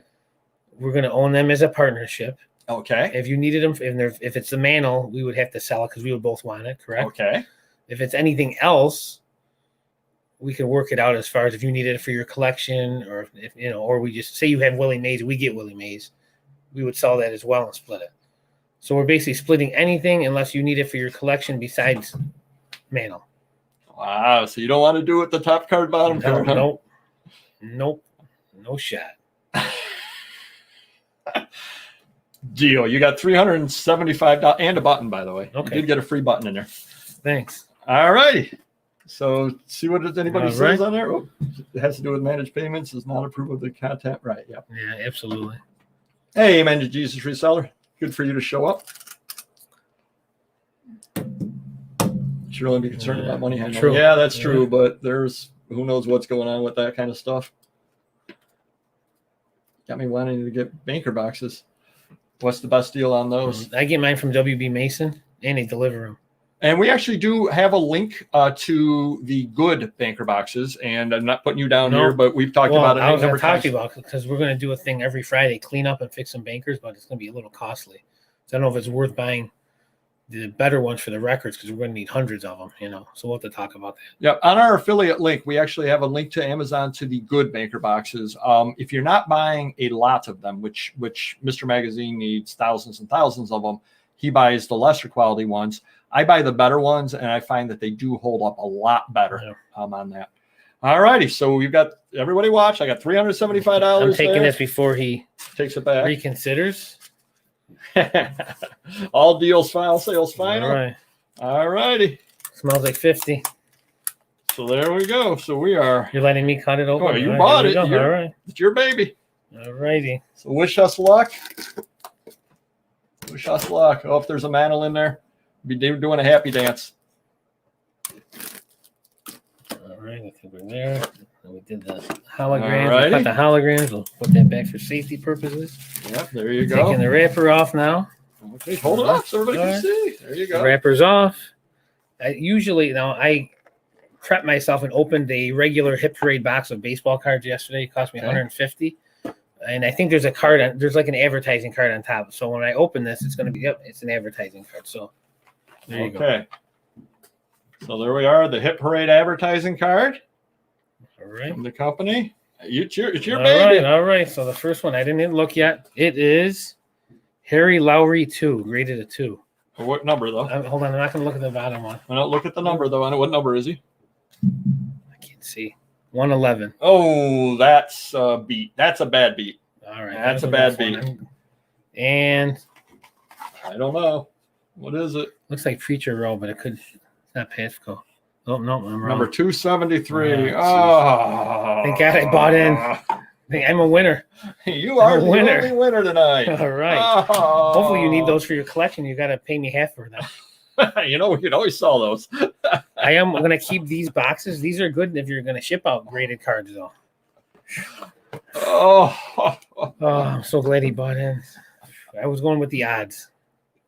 S2: we're going to own them as a partnership.
S1: Okay.
S2: If you needed them, if it's the Mantle, we would have to sell it because we would both want it, correct?
S1: Okay.
S2: If it's anything else, we can work it out as far as if you need it for your collection, or if or we just say you have Willie Mays, we get Willie Mays, we would sell that as well and split it. So we're basically splitting anything unless you need it for your collection besides Mantle.
S1: Wow. So you don't want to do it the top card, bottom card? Huh?
S2: Nope. No shot.
S1: Deal. You got $375 and a button, by the way.
S2: Okay.
S1: You did get a free button in there.
S2: Thanks.
S1: All righty. So see what anybody says
S2: right.
S1: on there. Oh, it has to do with managed payments. Does not approve of the content. Right. Yeah.
S2: Yeah, absolutely.
S1: Hey, amen to Jesus reseller. Good for you to show up. Should only be concerned about money handling.
S2: True.
S1: Yeah, that's true. But there's who knows what's going on with that kind of stuff. Got me wanting to get banker boxes. What's the best deal on those?
S2: I get mine from WB Mason, and they deliver them.
S1: And we actually do have a link to the good banker boxes. And I'm not putting you down here, but we've talked about it.
S2: I was going to talk to you about it because we're going to do a thing every Friday, clean up and fix some bankers, but it's going to be a little costly. So I don't know if it's worth buying the better ones for the records because we're going to need hundreds of them, So we'll have to talk about that.
S1: Yeah, on our affiliate link, we actually have a link to Amazon to the good banker boxes. If you're not buying a lot of them, which Mr. Magazine needs thousands and thousands of them, he buys the lesser quality ones. I buy the better ones, and I find that they do hold up a lot better on that. All righty, so we've got everybody watch. I got $375.
S2: I'm taking this before he
S1: takes it back.
S2: Reconsiders.
S1: All deals file, sales final.
S2: All right.
S1: All righty.
S2: Smells like 50.
S1: So there we go. So we are.
S2: You're letting me cut it open?
S1: Oh, you bought it.
S2: All right.
S1: It's your baby.
S2: All righty.
S1: So wish us luck. Wish us luck. Oh, if there's a Mantle in there, be doing a happy dance.
S2: All right, I think we're there. And we did the holograms.
S1: Alrighty.
S2: We cut the holograms. We'll put that back for safety purposes.
S1: Yep, there you go.
S2: Taking the wrapper off now.
S1: Okay, hold it up so everybody can see. There you go.
S2: The wrapper's off. I prepped myself and opened a regular Hit Parade box of baseball cards yesterday. It cost me $150. And I think there's a card there's like an advertising card on top. So when I open this, it's going to be it's an advertising card. So there you go.
S1: Okay. So there we are, the Hit Parade advertising card.
S2: All right.
S1: From the company. It's your baby.
S2: All right. So the first one, I didn't look yet. It is Harry Lowry 2, graded a 2.
S1: What number though?
S2: Hold on, I'm not going to look at the bottom one.
S1: I don't look at the number though. I know what number is he?
S2: I can't see. 111.
S1: Oh, that's a beat. That's a bad beat.
S2: All right.
S1: That's a bad beat.
S2: And
S1: I don't know. What is it?
S2: looks like Preacher Row, but it's not Pasco. Oh, no, I'm wrong.
S1: Number 273.
S2: Oh, thank God I bought in. I'm a winner.
S1: You are the only winner tonight.
S2: All right.
S1: Oh.
S2: Hopefully you need those for your collection. You got to pay me half for them.
S1: We can always sell those.
S2: I am going to keep these boxes. These are good if you're going to ship out graded cards, though.
S1: Oh,
S2: I'm so glad he bought in. I was going with the odds.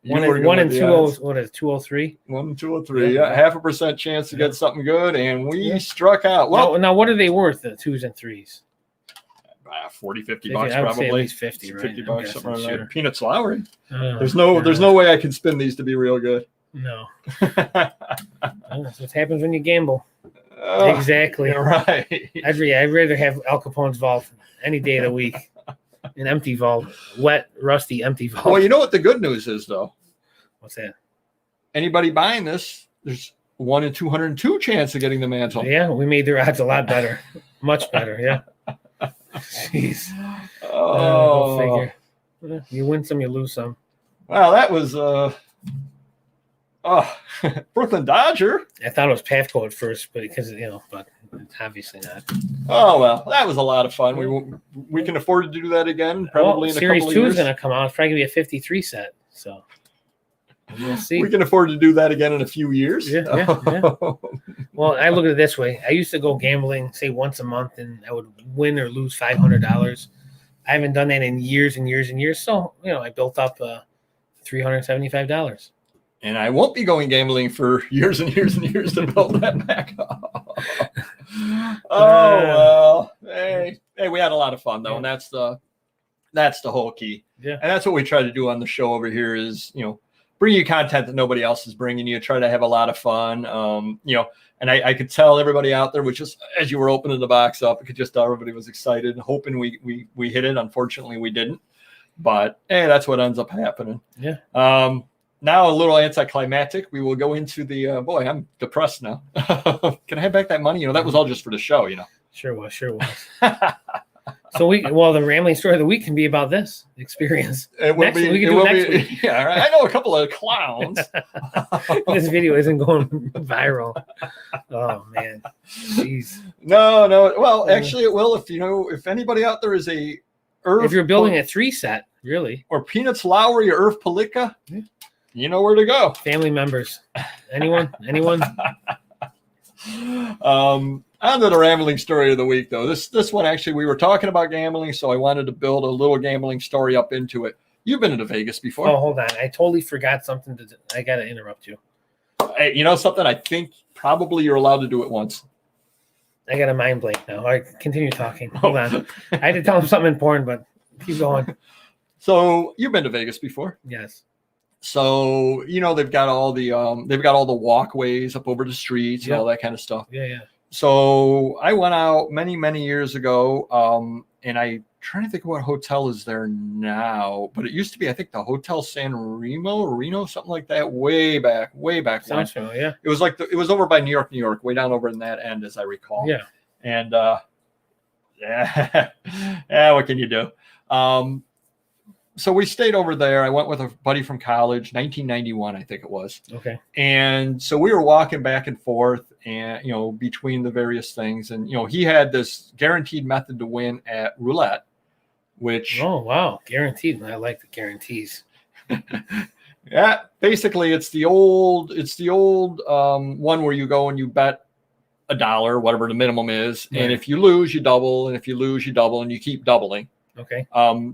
S2: One and 203.
S1: 1 and 203. Yeah, 0.5% chance to get something good, and we struck out. Well,
S2: now what are they worth? The 2s and 3s.
S1: 40, 50
S2: 50,
S1: bucks
S2: I would
S1: probably.
S2: say at least 50, right?
S1: 50 bucks, something like
S2: sure.
S1: that. Peanuts Lowry. There's no way I can spin these to be real good.
S2: No. That's what happens when you gamble. Exactly.
S1: Right.
S2: I'd rather have Al Capone's vault any day of the week. An empty vault. Wet, rusty, empty vault.
S1: Well, you know what the good news is, though?
S2: What's that?
S1: Anybody buying this, there's 1 in 202 chance of getting the Mantle.
S2: Yeah, we made their odds a lot better. Much better, yeah. Jeez.
S1: Oh.
S2: Go figure. You win some, you lose some.
S1: Wow, that was Brooklyn Dodger.
S2: I thought it was Pavco at first, but but obviously not.
S1: Oh well, that was a lot of fun. We can afford to do that again, probably in a
S2: Series
S1: couple of
S2: 2
S1: years.
S2: is going to come out. It's probably going to be a 53 set. So we'll see.
S1: We can afford to do that again in a few years.
S2: Yeah. Well, I look at it this way. I used to go gambling, say once a month, and I would win or lose $500. I haven't done that in years and years and years. So, I built up $375.
S1: And I won't be going gambling for years and years and years to build that back up. Well. Hey, we had a lot of fun though, and that's the whole key.
S2: Yeah.
S1: And that's what we try to do on the show over here is, bring you content that nobody else is bringing you, try to have a lot of fun. And I could tell everybody out there, which is as you were opening the box up, I could just tell everybody was excited and hoping we hit it. Unfortunately, we didn't. But hey, that's what ends up happening.
S2: Yeah.
S1: Now a little anticlimactic. We will go into the I'm depressed now. Can I have back that money? That was all just for the show,
S2: Sure was. So the rambling story of the week can be about this experience.
S1: It will be.
S2: We can do it next week.
S1: Yeah, right. I know a couple of clowns.
S2: This video isn't going viral. Oh man, jeez.
S1: No. Well, actually, it will. If anybody out there is
S2: if you're building a 3 set, really,
S1: or Peanuts Lowry or Irv Palika, you know where to go.
S2: Family members, anyone.
S1: On to the rambling story of the week, though. This one, actually, we were talking about gambling, so I wanted to build a little gambling story up into it. You've been to Vegas before.
S2: Oh, hold on. I totally forgot something. I got to interrupt you.
S1: Hey, something? I think probably you're allowed to do it once.
S2: I got a mind blank now. All right, continue talking. Hold on. I had to tell him something important, but keep going.
S1: So you've been to Vegas before?
S2: Yes.
S1: So, they've got all the walkways up over the streets and all that kind of stuff.
S2: Yeah.
S1: So I went out many, many years ago, and I'm trying to think of what hotel is there now, but it used to be, I think, the Hotel San Reno, something like that, way back.
S2: Sounds familiar, yeah.
S1: It was it was over by New York, way down over in that end, as I recall.
S2: Yeah.
S1: And what can you do? so we stayed over there. I went with a buddy from college, 1991, I think it was.
S2: Okay.
S1: And so we were walking back and forth and, between the various things. And, he had this guaranteed method to win at roulette, which.
S2: Oh, wow. Guaranteed. I like the guarantees.
S1: Yeah, basically it's the old one where you go and you bet $1, whatever the minimum is.
S2: Right.
S1: And if you lose, you double. And if you lose, you double, and you keep doubling.
S2: Okay.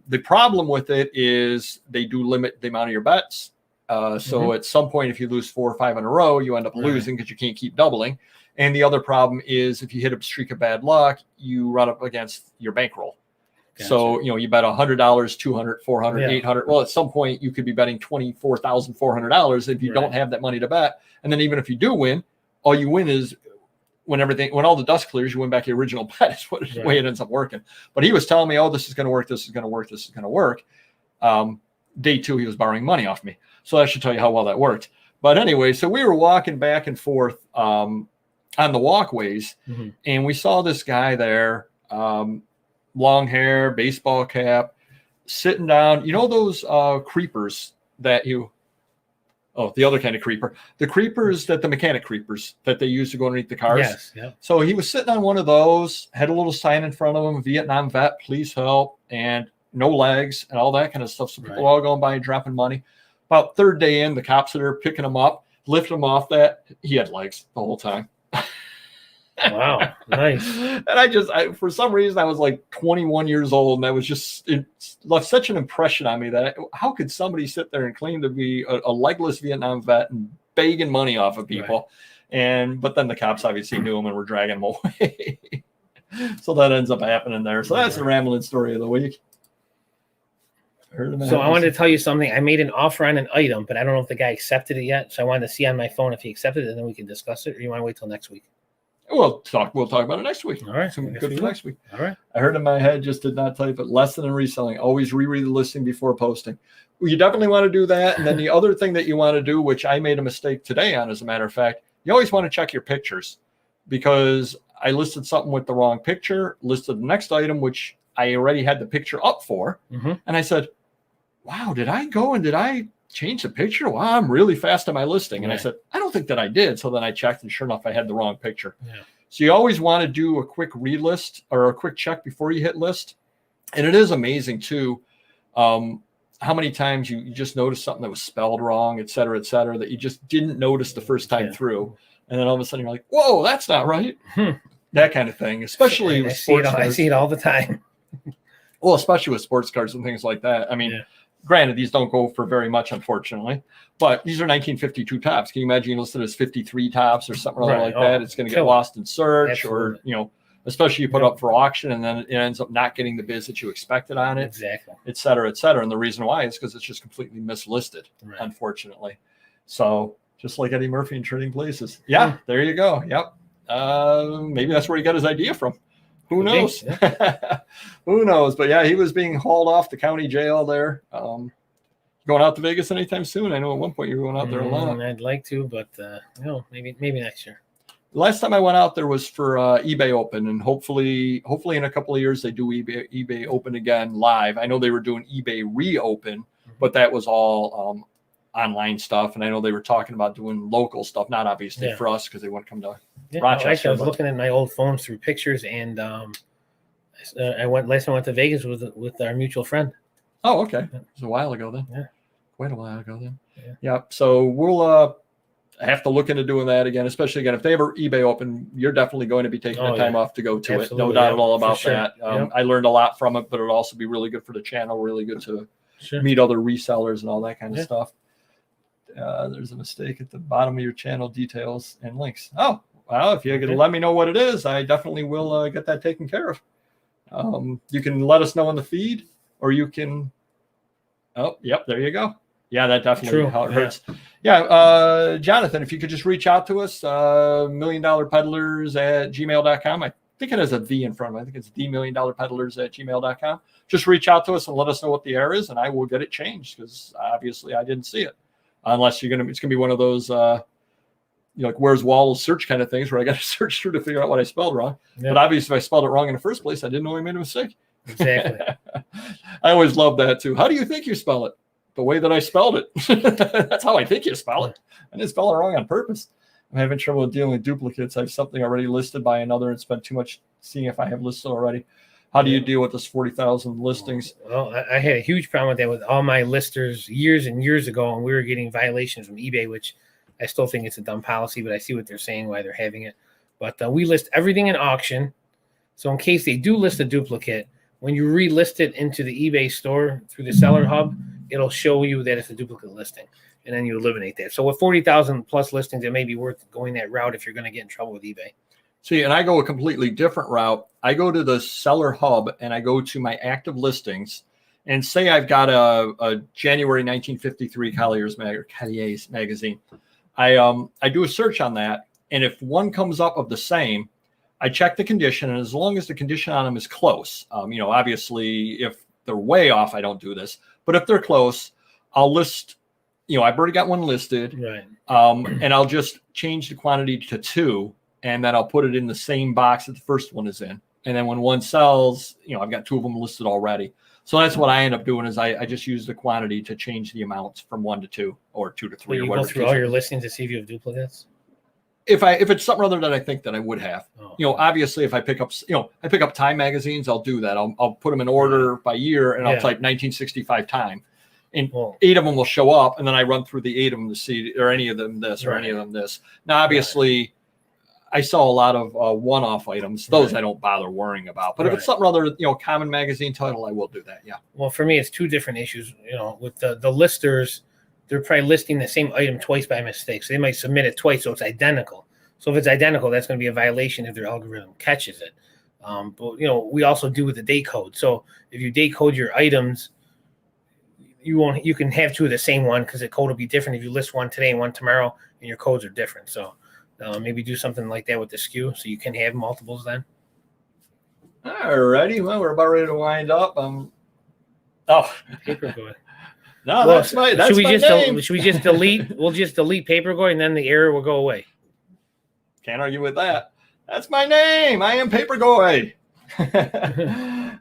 S1: The problem with it is they do limit the amount of your bets. So at some point, if you lose 4 or 5 in a row, you end up losing because you can't keep doubling. And the other problem is if you hit a streak of bad luck, you run up against your bankroll. Gotcha. So, you bet $100, $200, $400, $800. Well, at some point you could be betting $24,400 if you don't have that money to bet. And then even if you do win, all you win is when all the dust clears, you win back your original bet. Is what the way it ends up working. But he was telling me, oh, this is going to work. This is going to work. This is going to work. Day 2, he was borrowing money off me. So that should tell you how well that worked. But anyway, so we were walking back and forth on the walkways, and we saw this guy there, long hair, baseball cap, sitting down. You know those creepers that the other kind of creeper, the creepers that the mechanic creepers that they use to go underneath the cars.
S2: Yes. Yeah.
S1: So he was sitting on one of those, had a little sign in front of him, Vietnam vet, please help, and no legs and all that kind of stuff. So people all going by and dropping money. About third day in, the cops are there picking him up, lifting him off that. He had legs the whole time.
S2: Wow. Nice.
S1: And for some reason, I was like 21 years old, and it left such an impression on me that how could somebody sit there and claim to be a legless Vietnam vet and begging money off of people? But then the cops obviously knew him and were dragging him away. So that ends up happening there. So that's the rambling story of the week.
S2: So I wanted to tell you something. I made an offer on an item, but I don't know if the guy accepted it yet. So I wanted to see on my phone if he accepted it, and then we can discuss it. Or you want to wait till next week?
S1: We'll talk about it next week.
S2: All right.
S1: So good for next week.
S2: All right.
S1: I heard in my head, just did not type it. Lesson in reselling. Always reread the listing before posting. Well, you definitely want to do that. And then the other thing that you want to do, which I made a mistake today on, as a matter of fact, you always want to check your pictures, because I listed something with the wrong picture, listed the next item, which I already had the picture up for. And I said, wow, did I change the picture? Wow, I'm really fast on my listing. And I said, I don't think that I did. So then I checked, and sure enough, I had the wrong picture. So you always want to do a quick relist or a quick check before you hit list. And it is amazing too, how many times you just notice something that was spelled wrong, et cetera, that you just didn't notice the first time through. And then all of a sudden you're like, whoa, that's not right. That kind of thing, especially with sports cards.
S2: I see it all the time.
S1: Well, especially with sports cards and things like that. I mean, granted, these don't go for very much, unfortunately, but these are 1952 tops. Can you imagine you listed as 53 tops or something like that? It's going to get lost in search. Absolutely. Or, especially you put up for auction and then it ends up not getting the bids that you expected on it.
S2: Exactly.
S1: Et cetera, et cetera. And the reason why is because it's just completely mislisted, unfortunately. So just like Eddie Murphy in Trading Places. Yeah, there you go. Yep. Maybe that's where he got his idea from. Who knows? Who knows? But yeah, he was being hauled off the county jail there. Going out to Vegas anytime soon? I know at one point you were going out there a lot.
S2: I'd like to, but maybe next year.
S1: The last time I went out there was for eBay Open, and hopefully in a couple of years they do eBay Open again live. I know they were doing eBay Reopen, but that was all online stuff, and I know they were talking about doing local stuff, not obviously for us because they wouldn't come to Rochester.
S2: Actually, I was looking at my old phones through pictures, and last time I went to Vegas with our mutual friend.
S1: Oh, okay. It was a while ago then.
S2: Yeah,
S1: quite a while ago then. Yeah. So we'll have to look into doing that again, especially again if they ever eBay Open. You're definitely going to be taking the time off to go to it. No doubt at all about that. I learned a lot from it, but it'll also be really good for the channel. Really good to meet other resellers and all that kind of stuff. There's a mistake at the bottom of your channel details and links. Oh, well, if you're going to let me know what it is, I definitely will get that taken care of. You can let us know in the feed, or you can. Oh, yep, there you go. Yeah, that definitely how it hurts. Yeah, Jonathan, if you could just reach out to us, $1,000,000peddlers@gmail.com. I think it has a V in front of it. I think it's $1,000,000peddlers@gmail.com. Just reach out to us and let us know what the error is, and I will get it changed because obviously I didn't see it. Unless it's going to be one of those, like Where's Wallo's search kind of things where I got to search through to figure out what I spelled wrong. But obviously, if I spelled it wrong in the first place, I didn't know I made a mistake.
S2: Exactly.
S1: I always love that too. How do you think you spell it? The way that I spelled it. That's how I think you spell it. I didn't spell it wrong on purpose. I'm having trouble dealing with duplicates. I have something already listed by another and spent too much seeing if I have listed already. How do you deal with this 40,000 listings?
S2: Well, I had a huge problem with that with all my listers years and years ago, and we were getting violations from eBay, which I still think it's a dumb policy, but I see what they're saying, why they're having it. But we list everything in auction. So in case they do list a duplicate, when you relist it into the eBay store through the seller hub, it'll show you that it's a duplicate listing, and then you eliminate that. So with 40,000 plus listings, it may be worth going that route if you're going to get in trouble with eBay.
S1: See, and I go a completely different route. I go to the seller hub and I go to my active listings, and say I've got a January 1953 Collier's magazine. I do a search on that, and if one comes up of the same, I check the condition, and as long as the condition on them is close, obviously if they're way off, I don't do this, but if they're close, I'll list. I've already got one listed,
S2: right?
S1: And I'll just change the quantity to 2. And then I'll put it in the same box that the first one is in. And then when one sells, I've got 2 of them listed already. So that's what I end up doing is I just use the quantity to change the amounts from 1 to 2 or 2 to 3.
S2: Will you go through all your listings to see if you have duplicates?
S1: If it's something other than I think that I would have, obviously if I pick up Time magazines, I'll do that. I'll put them in order by year, and I'll type 1965 Time. And 8 of them will show up, and then I run through the 8 of them to see, or any of them this or any of them this. Now, obviously, I saw a lot of one-off items. Those I don't bother worrying about. But if it's something other, common magazine title, I will do that. Yeah.
S2: Well, for me, it's 2 different issues. With the listers, they're probably listing the same item twice by mistake. So they might submit it twice, so it's identical. So if it's identical, that's going to be a violation if their algorithm catches it. But we also do with the date code. So if you date code your items, you can have 2 of the same one because the code will be different if you list one today and one tomorrow, and your codes are different. So maybe do something like that with the SKU so you can have multiples then.
S1: All righty. Well, we're about ready to wind up.
S2: Papergoy.
S1: No, that's my name.
S2: Should we just delete? We'll just delete Papergoy, and then the error will go away.
S1: Can't argue with that. That's my name. I am Papergoy.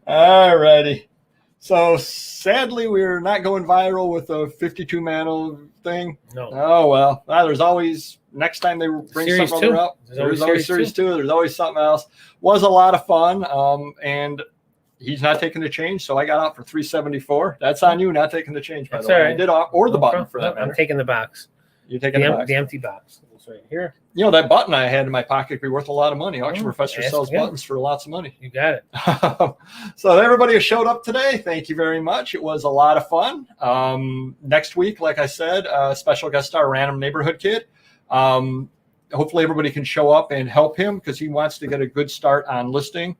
S1: All righty. So sadly, we're not going viral with the 52 Mantle thing.
S2: No.
S1: Oh, well, there's always, next time they bring
S2: Series
S1: something
S2: 2.
S1: up, there's always Series 2. There's always something else. Was a lot of fun. And he's not taking the change, so I got out for $374. That's on you, not taking the change, by the way. Right. I did, or the button for that matter.
S2: I'm taking the box.
S1: You're taking the box?
S2: The empty box. It's right here.
S1: That button I had in my pocket could be worth a lot of money. Auction Professor sells buttons for lots of money.
S2: You got it.
S1: So everybody who showed up today, thank you very much. It was a lot of fun. Next week, like I said, special guest star, Random Neighborhood Kid. Hopefully everybody can show up and help him because he wants to get a good start on listing.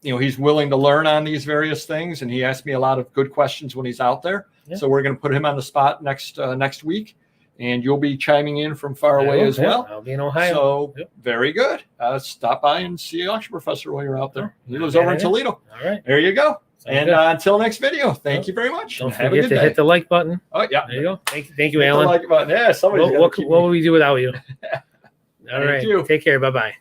S1: He's willing to learn on these various things, and he asked me a lot of good questions when he's out there. Yeah. So we're going to put him on the spot next week, and you'll be chiming in from far away as well.
S2: I'll be in Ohio.
S1: So very good. Stop by and see Auction Professor while you're out there. He lives over in Toledo.
S2: All right.
S1: There you go. And until next video, thank you very much.
S2: Don't forget to hit the like button.
S1: Oh, yeah.
S2: There you go. Thank you, Alan.
S1: The like button. Yeah,
S2: what would we do without you? All right.
S1: You.
S2: Take care. Bye-bye.